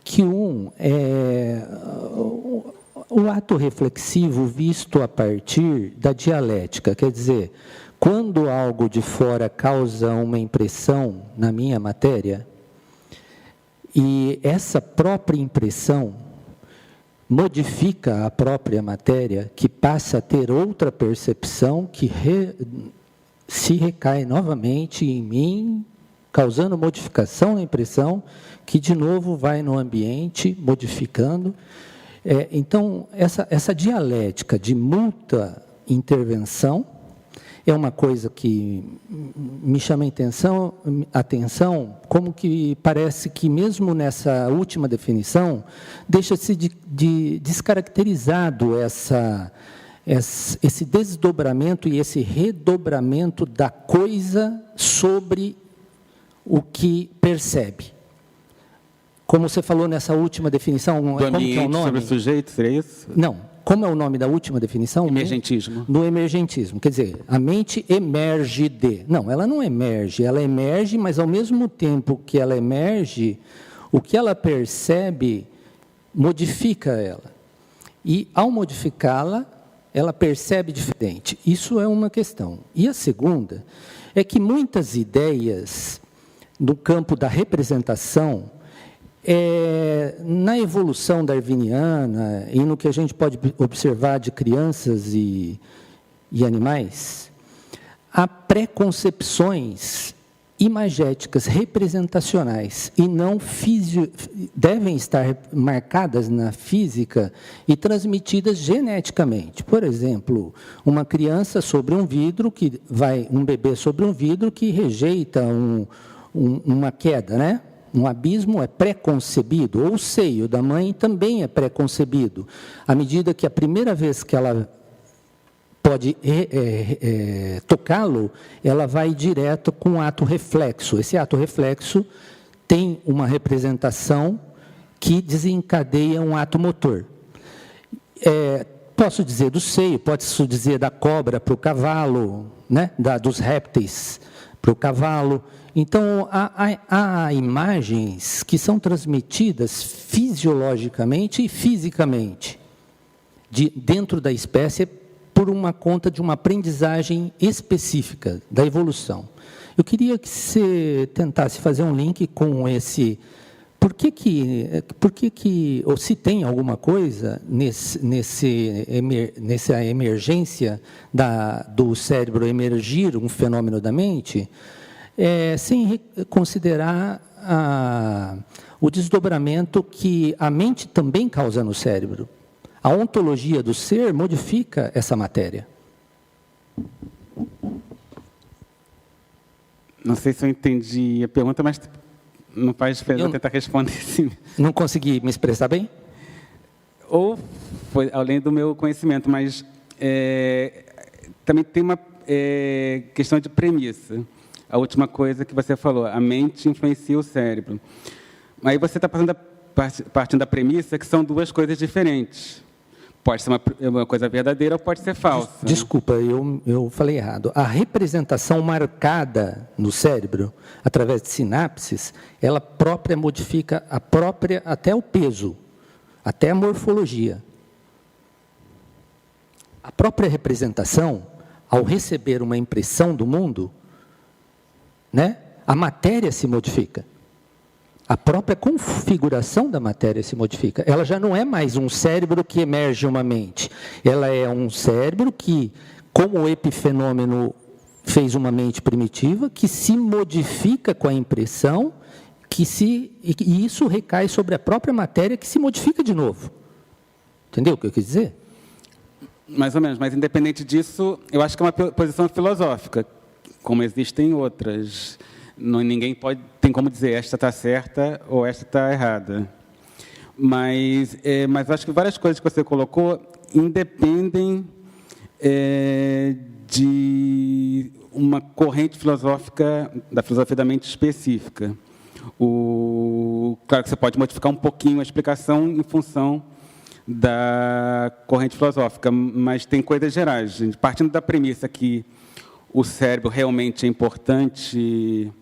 que é o ato reflexivo visto a partir da dialética, quer dizer, quando algo de fora causa uma impressão na minha matéria, e essa própria impressão modifica a própria matéria, que passa a ter outra percepção, que se recai novamente em mim, causando modificação na impressão, que de novo vai no ambiente, modificando. Então, essa dialética de mútua intervenção, é uma coisa que me chama a atenção, como que parece que mesmo nessa última definição, deixa-se de descaracterizado esse desdobramento e esse redobramento da coisa sobre o que percebe. Como você falou nessa última definição, do como ambiente que é o nome? sobre o sujeito, seria isso? Não. Como é o nome da última definição? Emergentismo. No emergentismo. Quer dizer, a mente emerge de. Não, ela não emerge. Ela emerge, mas ao mesmo tempo que ela emerge, o que ela percebe modifica ela. E, ao modificá-la, ela percebe diferente. Isso é uma questão. E a segunda é que muitas ideias no campo da representação, na evolução darwiniana e no que a gente pode observar de crianças e animais, há preconcepções imagéticas, representacionais, e não devem estar marcadas na física e transmitidas geneticamente. Por exemplo, uma criança sobre um vidro, um bebê sobre um vidro que rejeita uma queda, né? Um abismo é pré-concebido, ou o seio da mãe também é pré-concebido. À medida que a primeira vez que ela pode tocá-lo, ela vai direto com um ato reflexo. Esse ato reflexo tem uma representação que desencadeia um ato motor. Posso dizer do seio, pode-se dizer da cobra para o cavalo, né? Dos répteis para o cavalo. Então, há imagens que são transmitidas fisiologicamente e fisicamente, dentro da espécie, por uma conta de uma aprendizagem específica da evolução. Eu queria que você tentasse fazer um link com esse... Por que ou se tem alguma coisa nessa emergência do cérebro emergir um fenômeno da mente... sem considerar o desdobramento que a mente também causa no cérebro. A ontologia do ser modifica essa matéria. Não sei se eu entendi a pergunta, mas não faz diferença eu tentar responder assim. Não consegui me expressar bem? Ou foi além do meu conhecimento, mas também tem uma questão de premissa. A última coisa que você falou, a mente influencia o cérebro. Aí você está partindo da premissa que são duas coisas diferentes. Pode ser uma coisa verdadeira ou pode ser falsa. Desculpa, eu falei errado. A representação marcada no cérebro, através de sinapses, ela própria modifica até o peso, até a morfologia. A própria representação, ao receber uma impressão do mundo, né, a matéria se modifica. A própria configuração da matéria se modifica. Ela já não é mais um cérebro que emerge uma mente. Ela é um cérebro que, como o epifenômeno fez uma mente primitiva, que se modifica com a impressão, e isso recai sobre a própria matéria que se modifica de novo. Entendeu o que eu quis dizer? Mais ou menos, mas independente disso, eu acho que é uma posição filosófica, como existem outras. Ninguém tem como dizer esta está certa ou esta está errada. Mas acho que várias coisas que você colocou independem de uma corrente filosófica, da filosofia da mente específica. Claro que você pode modificar um pouquinho a explicação em função da corrente filosófica, mas tem coisas gerais. Partindo da premissa que o cérebro realmente é importante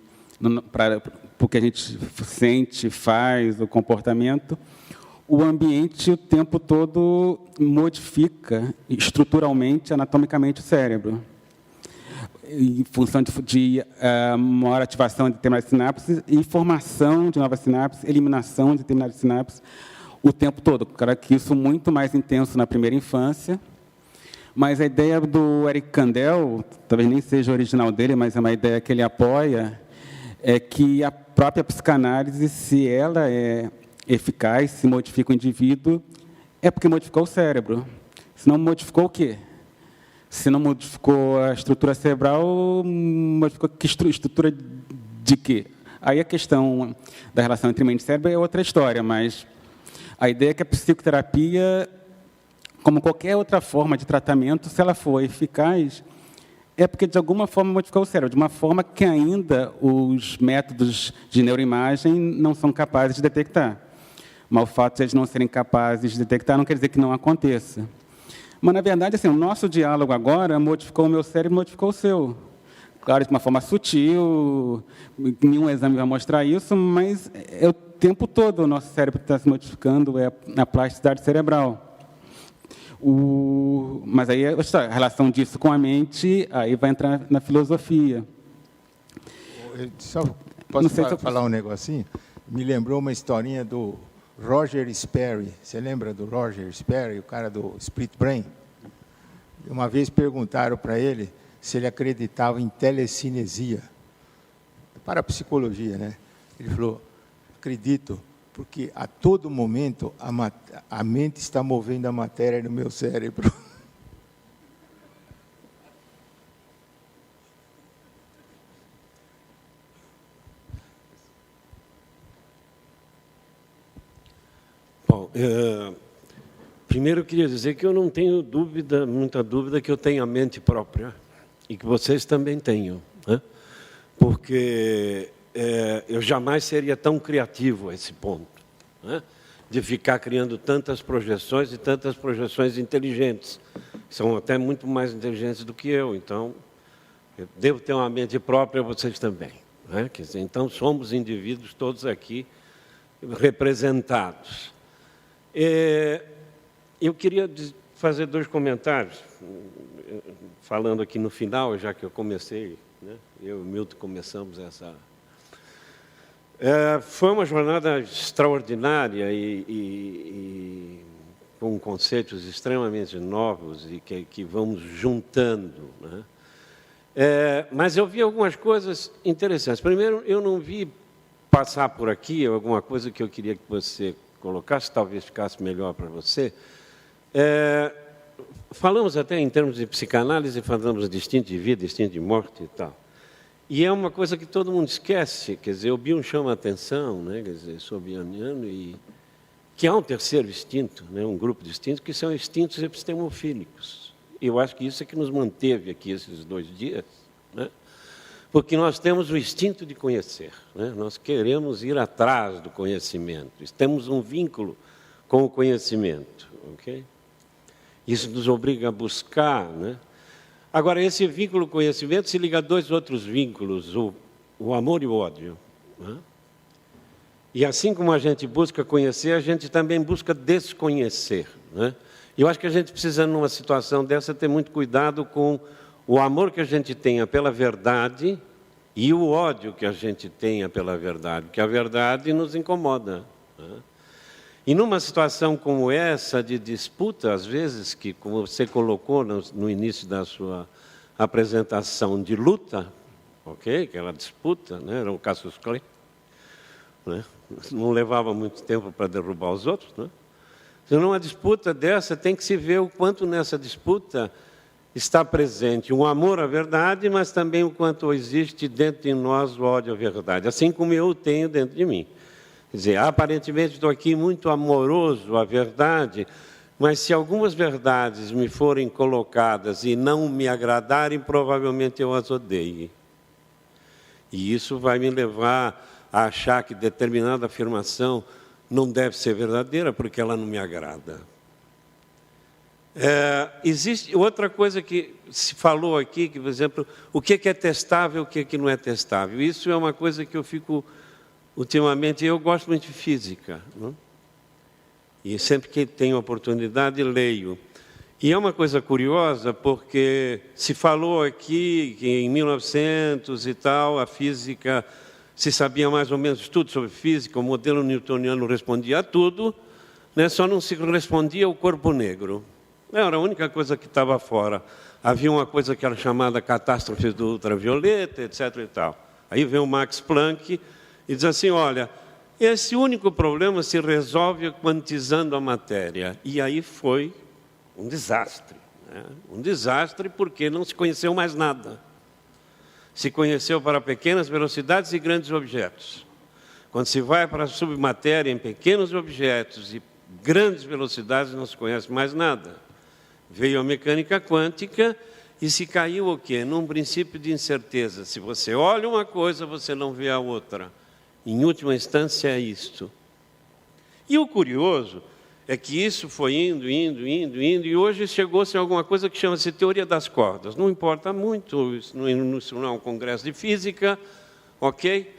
para o que a gente sente, faz, o comportamento, o ambiente o tempo todo modifica estruturalmente, anatomicamente o cérebro. Em função de maior ativação de determinadas sinapses, e formação de novas sinapses, eliminação de determinadas sinapses, o tempo todo. Claro que isso é muito mais intenso na primeira infância, mas a ideia do Eric Kandel, talvez nem seja original dele, mas é uma ideia que ele apoia, é que a própria psicanálise, se ela é eficaz, se modifica o indivíduo, é porque modificou o cérebro. Se não modificou o quê? Se não modificou a estrutura cerebral, modificou que estrutura de quê? Aí a questão da relação entre mente e cérebro é outra história, mas a ideia é que a psicoterapia, como qualquer outra forma de tratamento, se ela for eficaz, é porque, de alguma forma, modificou o cérebro, de uma forma que ainda os métodos de neuroimagem não são capazes de detectar. Mas o fato de eles não serem capazes de detectar não quer dizer que não aconteça. Mas, na verdade, assim, o nosso diálogo agora modificou o meu cérebro e modificou o seu. Claro, de uma forma sutil, nenhum exame vai mostrar isso, mas é o tempo todo o nosso cérebro está se modificando, é a plasticidade cerebral. Mas aí a relação disso com a mente, aí vai entrar na filosofia. Só posso falar um negocinho? Me lembrou uma historinha do Roger Sperry. Você lembra do Roger Sperry, o cara do Split Brain? Uma vez perguntaram para ele se ele acreditava em telecinesia, para a psicologia, né? Ele falou, acredito, porque a todo momento a mente está movendo a matéria no meu cérebro. Bom, primeiro eu queria dizer que eu não tenho muita dúvida que eu tenho a mente própria e que vocês também tenham, né? Porque eu jamais seria tão criativo a esse ponto, né? De ficar criando tantas projeções e tantas projeções inteligentes, que são até muito mais inteligentes do que eu. Então, eu devo ter uma mente própria, vocês também, né? Quer dizer, então, somos indivíduos todos aqui representados. Eu queria fazer 2 comentários, falando aqui no final, já que eu comecei, né? Eu e o Milton começamos essa... foi uma jornada extraordinária e com conceitos extremamente novos e que vamos juntando, né? Mas eu vi algumas coisas interessantes. Primeiro, eu não vi passar por aqui alguma coisa que eu queria que você colocasse, talvez ficasse melhor para você. Falamos até em termos de psicanálise, falamos de instinto de vida, instinto de morte e tal. E é uma coisa que todo mundo esquece, quer dizer, o Bion chama a atenção, né, quer dizer, sou bioniano, e que há um terceiro instinto, né, um grupo de instintos, que são instintos epistemofílicos. Eu acho que isso é que nos manteve aqui esses 2 dias, né, porque nós temos o instinto de conhecer, né, nós queremos ir atrás do conhecimento, temos um vínculo com o conhecimento, ok? Isso nos obriga a buscar, né? Agora, esse vínculo conhecimento se liga a 2 outros vínculos, o amor e o ódio, né? E assim como a gente busca conhecer, a gente também busca desconhecer, né? E eu acho que a gente precisa, numa situação dessa, ter muito cuidado com o amor que a gente tenha pela verdade e o ódio que a gente tenha pela verdade, porque a verdade nos incomoda, né? E numa situação como essa, de disputa, às vezes, que, como você colocou no início da sua apresentação, de luta, ok? Aquela disputa, né? Era o Cassius Clay, né? Não levava muito tempo para derrubar os outros, né? Então, numa disputa dessa, tem que se ver o quanto nessa disputa está presente um amor à verdade, mas também o quanto existe dentro de nós o ódio à verdade, assim como eu tenho dentro de mim. Quer dizer, aparentemente estou aqui muito amoroso à verdade, mas se algumas verdades me forem colocadas e não me agradarem, provavelmente eu as odeie. E isso vai me levar a achar que determinada afirmação não deve ser verdadeira porque ela não me agrada. Existe outra coisa que se falou aqui, que, por exemplo, o que é testável, o que não é testável. Isso é uma coisa que eu fico... Ultimamente, eu gosto muito de física, né? E sempre que tenho oportunidade, leio. E é uma coisa curiosa, porque se falou aqui que em 1900 e tal, a física, se sabia mais ou menos tudo sobre física, o modelo newtoniano respondia a tudo, né? Só não se respondia o corpo negro. Era a única coisa que estava fora. Havia uma coisa que era chamada catástrofe do ultravioleta, etc. e tal. Aí vem o Max Planck e diz assim, olha, esse único problema se resolve quantizando a matéria. E aí foi um desastre, né? Um desastre porque não se conheceu mais nada. Se conheceu para pequenas velocidades e grandes objetos. Quando se vai para a submatéria em pequenos objetos e grandes velocidades, não se conhece mais nada. Veio a mecânica quântica e se caiu o quê? Num princípio de incerteza. Se você olha uma coisa, você não vê a outra. Em última instância, é isto. E o curioso é que isso foi indo, e hoje chegou-se a alguma coisa que chama-se teoria das cordas. Não importa muito, isso não é um congresso de física, ok?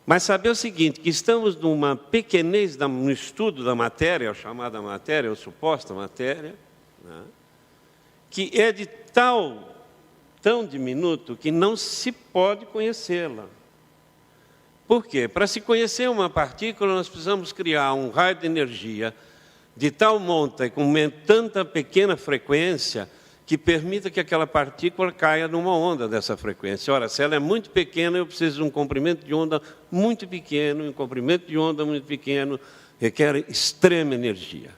Mas saber o seguinte, que estamos numa pequenez no estudo da matéria, a chamada matéria, ou suposta matéria, né? Que é de tão diminuto, que não se pode conhecê-la. Por quê? Para se conhecer uma partícula, nós precisamos criar um raio de energia de tal monta e com tanta pequena frequência que permita que aquela partícula caia numa onda dessa frequência. Ora, se ela é muito pequena, eu preciso de um comprimento de onda muito pequeno, e um comprimento de onda muito pequeno requer extrema energia.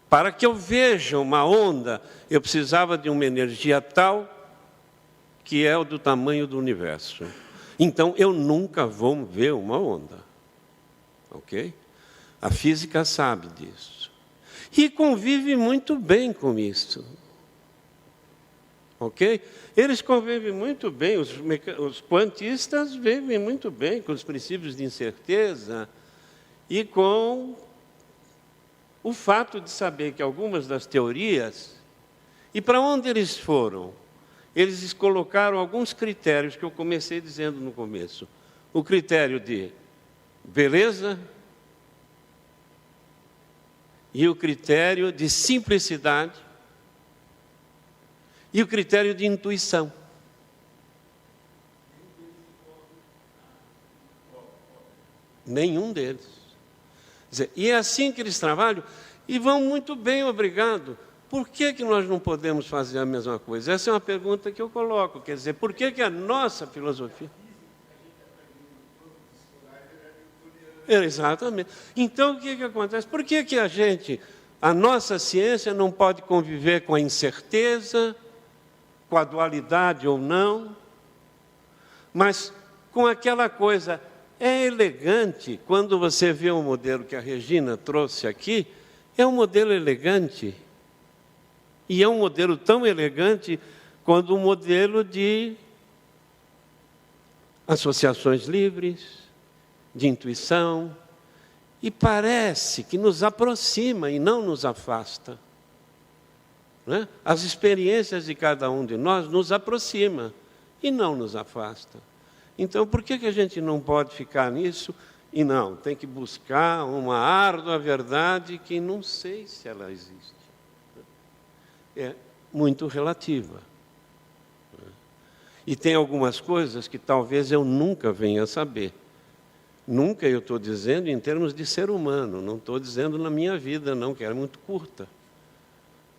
Para que eu veja uma onda, eu precisava de uma energia tal que é o do tamanho do universo. Então, eu nunca vou ver uma onda. Ok? A física sabe disso. E convive muito bem com isso. Ok? Eles convivem muito bem, os quantistas vivem muito bem com os princípios de incerteza e com o fato de saber que algumas das teorias, e para onde eles foram? Eles colocaram alguns critérios que eu comecei dizendo no começo. O critério de beleza e o critério de simplicidade e o critério de intuição. Nenhum deles. Quer dizer, e é assim que eles trabalham e vão muito bem, obrigado. Por que nós não podemos fazer a mesma coisa? Essa é uma pergunta que eu coloco. Quer dizer, por que a nossa filosofia... Exatamente. Então, o que acontece? Por que a nossa ciência não pode conviver com a incerteza, com a dualidade ou não, mas com aquela coisa, é elegante, quando você vê o modelo que a Regina trouxe aqui, é um modelo elegante, e é um modelo tão elegante quanto um modelo de associações livres, de intuição, e parece que nos aproxima e não nos afasta. Né? As experiências de cada um de nós nos aproxima e não nos afasta. Então, por que a gente não pode ficar nisso? E não, tem que buscar uma árdua verdade que não sei se ela existe. É muito relativa. E tem algumas coisas que talvez eu nunca venha a saber. Nunca, eu estou dizendo em termos de ser humano, não estou dizendo na minha vida, não, que era muito curta.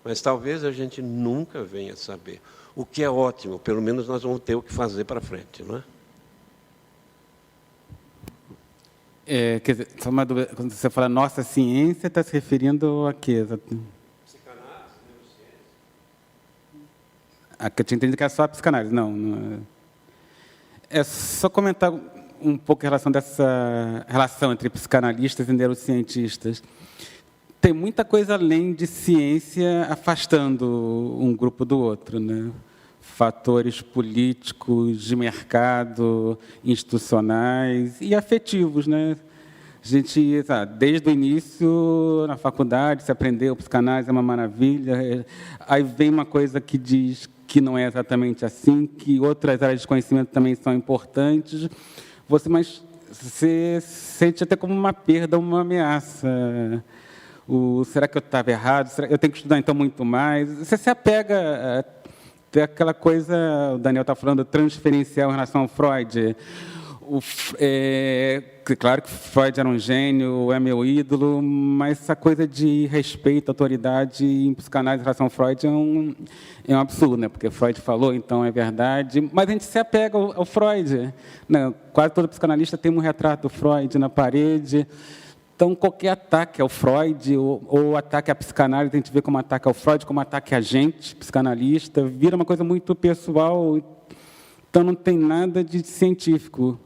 Mas talvez a gente nunca venha a saber. O que é ótimo, pelo menos nós vamos ter o que fazer para frente, não é? Quer dizer, só uma dúvida, quando você fala nossa ciência, está se referindo a quê? Psicanálise, neurociência. Que eu tinha entendido que era só a psicanálise. Não. É só comentar um pouco em relação dessa relação entre psicanalistas e neurocientistas. Tem muita coisa além de ciência afastando um grupo do outro, né? Fatores políticos, de mercado, institucionais e afetivos, né? A gente, desde o início, na faculdade, se aprendeu, psicanálise é uma maravilha, aí vem uma coisa que diz que não é exatamente assim, que outras áreas de conhecimento também são importantes, mas você sente até como uma perda, uma ameaça. Será que eu estava errado? Eu tenho que estudar, então, muito mais? Você se apega a aquela coisa, o Daniel está falando, transferencial em relação ao Freud. Claro que Freud era um gênio, é meu ídolo, mas essa coisa de respeito, autoridade em psicanálise em relação ao Freud é um absurdo, né? Porque Freud falou, então é verdade. Mas a gente se apega ao Freud. Né? Quase todo psicanalista tem um retrato do Freud na parede. Então, qualquer ataque ao Freud, ou ataque à psicanálise, a gente vê como ataque ao Freud, como ataque a gente, psicanalista, vira uma coisa muito pessoal, então não tem nada de científico.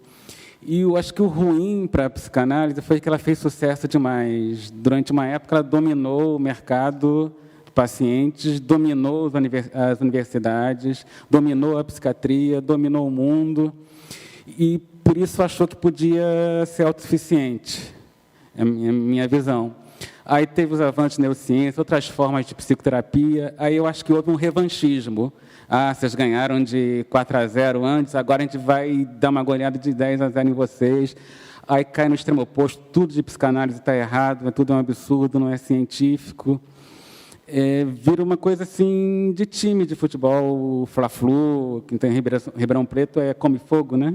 E eu acho que o ruim para a psicanálise foi que ela fez sucesso demais. Durante uma época, ela dominou o mercado de pacientes, dominou as universidades, dominou a psiquiatria, dominou o mundo, e por isso achou que podia ser autossuficiente. É a minha visão. Aí teve os avanços de neurociência, outras formas de psicoterapia, aí eu acho que houve um revanchismo. Vocês ganharam de 4-0 antes, agora a gente vai dar uma goleada de 10-0 em vocês. Aí cai no extremo oposto, tudo de psicanálise está errado, tudo é um absurdo, não é científico. Vira uma coisa assim de time de futebol, Fla-Flu, quem tem Ribeirão Preto come fogo, né?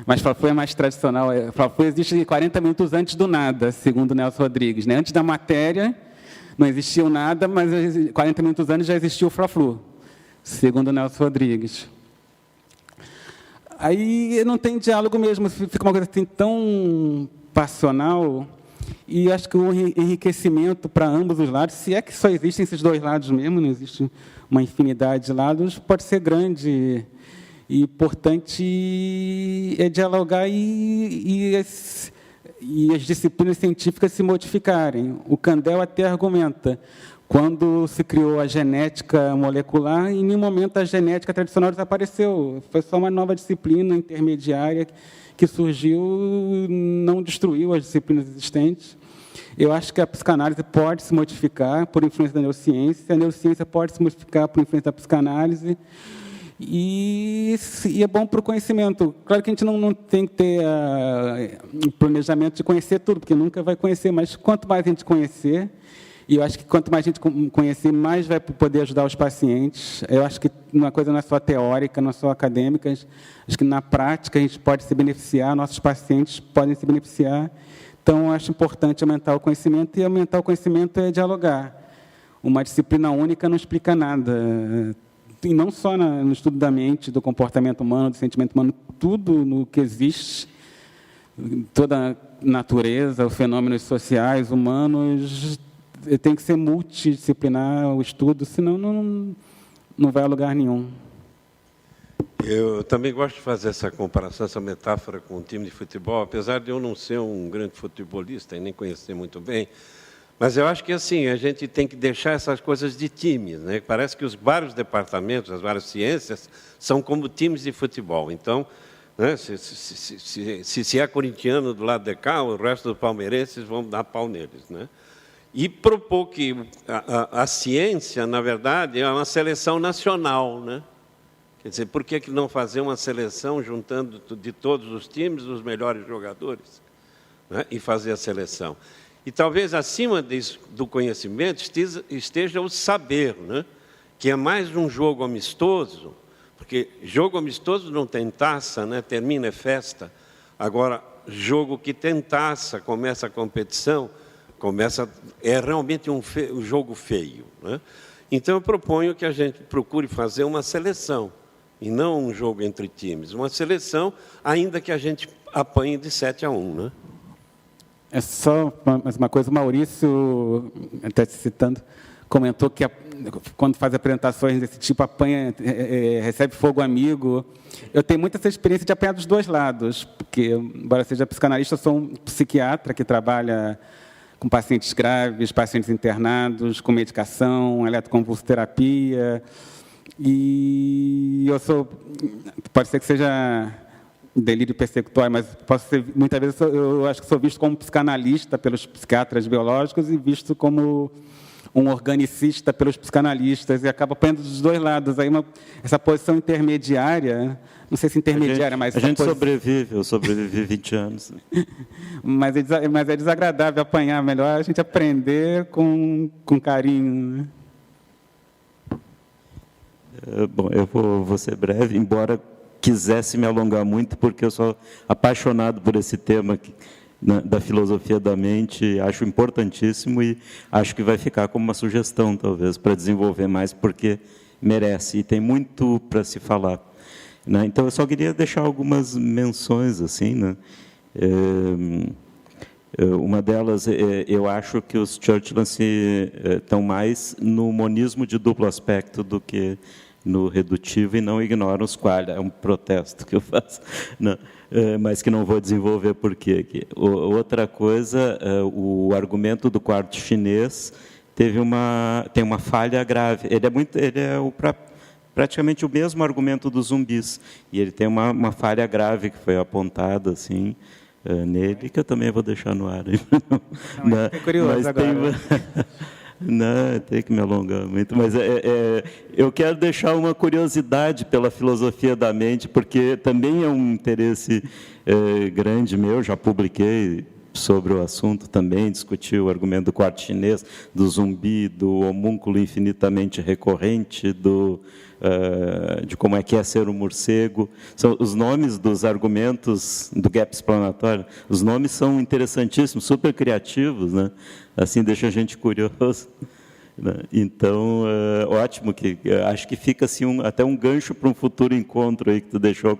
Mas Fla-Flu é mais tradicional. Fla-Flu existe 40 minutos antes do nada, segundo Nelson Rodrigues, né? Antes da matéria, não existia nada, mas 40 minutos antes já existia o Fla-Flu, segundo Nelson Rodrigues. Aí não tem diálogo mesmo, fica uma coisa assim tão passional, e acho que o enriquecimento para ambos os lados, se é que só existem esses dois lados mesmo, não existe uma infinidade de lados, pode ser grande. E importante é dialogar e as disciplinas científicas se modificarem. O Kandel até argumenta, quando se criou a genética molecular, em nenhum momento a genética tradicional desapareceu. Foi só uma nova disciplina intermediária que surgiu, não destruiu as disciplinas existentes. Eu acho que a psicanálise pode se modificar por influência da neurociência, a neurociência pode se modificar por influência da psicanálise, e é bom para o conhecimento. Claro que a gente não tem que ter o planejamento de conhecer tudo, porque nunca vai conhecer, mas quanto mais a gente conhecer, e eu acho que quanto mais a gente conhecer, mais vai poder ajudar os pacientes. Eu acho que uma coisa não é só teórica, não é só acadêmica, acho que na prática a gente pode se beneficiar, nossos pacientes podem se beneficiar. Então, eu acho importante aumentar o conhecimento, e aumentar o conhecimento é dialogar. Uma disciplina única não explica nada. E não só no estudo da mente, do comportamento humano, do sentimento humano, tudo no que existe, toda a natureza, os fenômenos sociais, humanos, tem que ser multidisciplinar o estudo, senão não vai a lugar nenhum. Eu também gosto de fazer essa comparação, essa metáfora com o time de futebol, apesar de eu não ser um grande futebolista e nem conhecer muito bem, mas eu acho que assim, a gente tem que deixar essas coisas de times, né? Parece que os vários departamentos, as várias ciências, são como times de futebol. Então, né, se é corintiano do lado de cá, o resto dos palmeirenses vão dar pau neles, né? E propor que a ciência, na verdade, é uma seleção nacional, né? Quer dizer, por que não fazer uma seleção juntando de todos os times os melhores jogadores, né? E fazer a seleção? E talvez acima do conhecimento esteja o saber, né? Que é mais um jogo amistoso, porque jogo amistoso não tem taça, né? Termina é festa. Agora, jogo que tem taça, começa a competição, é realmente um jogo feio, né? Então, eu proponho que a gente procure fazer uma seleção, e não um jogo entre times. Uma seleção, ainda que a gente apanhe de 7-1, né? É só mais uma coisa, o Maurício, até citando, comentou que quando faz apresentações desse tipo, recebe fogo amigo. Eu tenho muita essa experiência de apanhar dos dois lados, porque, embora seja psicanalista, eu sou um psiquiatra que trabalha com pacientes graves, pacientes internados, com medicação, eletroconvulsoterapia, e pode ser que seja delírio persecutório, mas muitas vezes eu acho que sou visto como psicanalista pelos psiquiatras biológicos e visto como um organicista pelos psicanalistas, e acaba apanhando dos dois lados. Aí essa posição intermediária, não sei se intermediária, mas... A gente sobrevive, eu sobrevivi 20 anos. Mas é desagradável apanhar, melhor a gente aprender com carinho, né? Bom, eu vou ser breve, embora quisesse me alongar muito, porque eu sou apaixonado por esse tema da filosofia da mente, acho importantíssimo e acho que vai ficar como uma sugestão, talvez, para desenvolver mais, porque merece, e tem muito para se falar, né? Então, eu só queria deixar algumas menções, assim, né? Uma delas, eu acho que os Churchlands estão mais no monismo de duplo aspecto do que no redutivo e não ignoram os qualia. É um protesto que eu faço, não, mas que não vou desenvolver por quê. Outra coisa, o argumento do quarto chinês tem uma falha grave. Ele é praticamente o mesmo argumento dos zumbis, e ele tem uma falha grave que foi apontada assim, nele, que eu também vou deixar no ar. Não, fiquei curioso agora. Não, tem que me alongar muito, mas eu quero deixar uma curiosidade pela filosofia da mente, porque também é um interesse grande meu, já publiquei sobre o assunto também, discuti o argumento do quarto chinês, do zumbi, do homúnculo infinitamente recorrente, de como é que é ser um morcego. São os nomes dos argumentos do gap explanatório, os nomes são interessantíssimos, super criativos, né? Assim, deixa a gente curioso. Né? Então, ótimo, acho que fica assim, até um gancho para um futuro encontro aí que tu deixou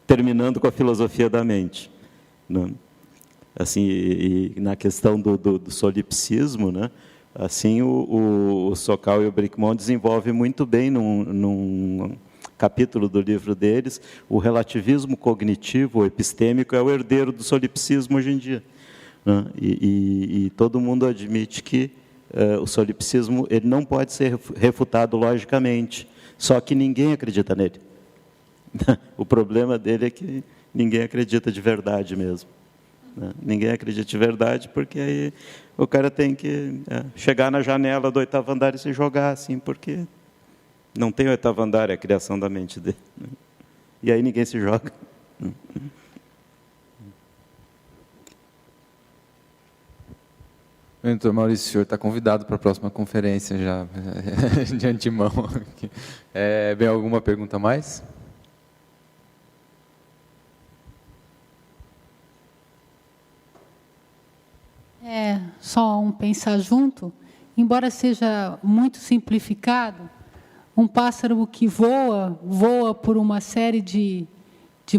terminando com a filosofia da mente. Né? Assim, e na questão do solipsismo, né? Assim, o Sokal e o Brickman desenvolvem muito bem num capítulo do livro deles, o relativismo cognitivo, ou epistêmico, é o herdeiro do solipsismo hoje em dia. Né? E todo mundo admite que o solipsismo ele não pode ser refutado logicamente, só que ninguém acredita nele. O problema dele é que ninguém acredita de verdade mesmo. Ninguém acredita de verdade, porque aí o cara tem que chegar na janela do 8º andar e se jogar, assim, porque não tem 8º andar, é a criação da mente dele. E aí ninguém se joga. Doutor Maurício, o senhor está convidado para a próxima conferência já, de antemão. Bem, alguma pergunta a mais? Só um pensar junto, embora seja muito simplificado, um pássaro que voa por uma série de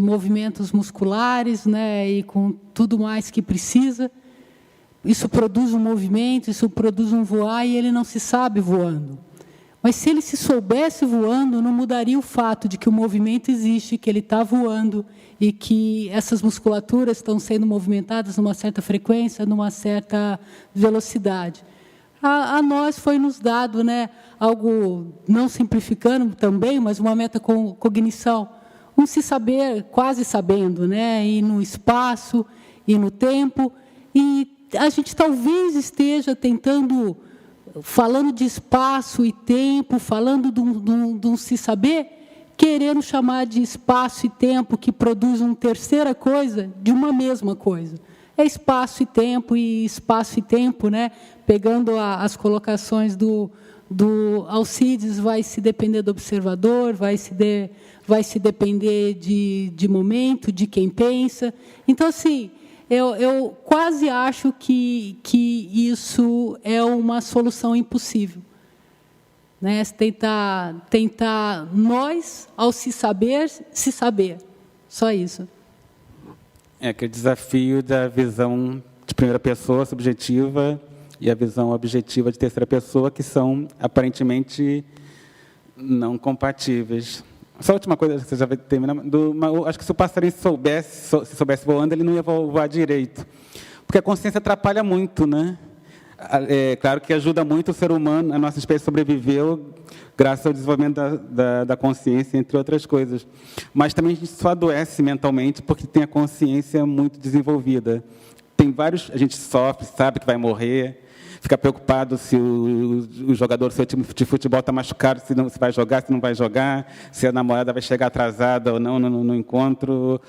movimentos musculares, né, e com tudo mais que precisa. Isso produz um movimento, isso produz um voar, e ele não se sabe voando. Mas se ele se soubesse voando, não mudaria o fato de que o movimento existe, que ele está voando e que essas musculaturas estão sendo movimentadas numa certa frequência, numa certa velocidade. A nós foi nos dado, né, algo, não simplificando também, mas uma metacognição, um se saber quase sabendo, né, e no espaço e no tempo, e a gente talvez esteja tentando, falando de espaço e tempo, falando de um se saber, querendo chamar de espaço e tempo, que produz uma terceira coisa, de uma mesma coisa. É espaço e tempo, né? Pegando as colocações do Alcides, vai se depender do observador, vai se depender de momento, de quem pensa. Então, assim, eu quase acho que isso é uma solução impossível. Né? Tentar nós, ao se saber, só isso. Que é o desafio da visão de primeira pessoa subjetiva e a visão objetiva de terceira pessoa, que são aparentemente não compatíveis. Só a última coisa, você já vai terminar. Acho que se o passarinho se soubesse voando, ele não ia voar direito. Porque a consciência atrapalha muito, né? É claro que ajuda muito o ser humano, a nossa espécie sobreviveu graças ao desenvolvimento da consciência, entre outras coisas. Mas também a gente só adoece mentalmente porque tem a consciência muito desenvolvida. A gente sofre, sabe que vai morrer, fica preocupado se o jogador do seu time de futebol está machucado, se vai jogar, se não vai jogar, se a namorada vai chegar atrasada ou não no encontro.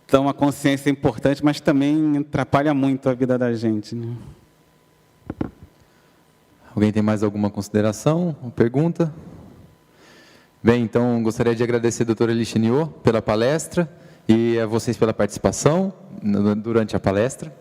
Então, a consciência é importante, mas também atrapalha muito a vida da gente, né? Alguém tem mais alguma consideração, uma pergunta? Bem, então, gostaria de agradecer a doutora Elie Cheniot pela palestra e a vocês pela participação durante a palestra.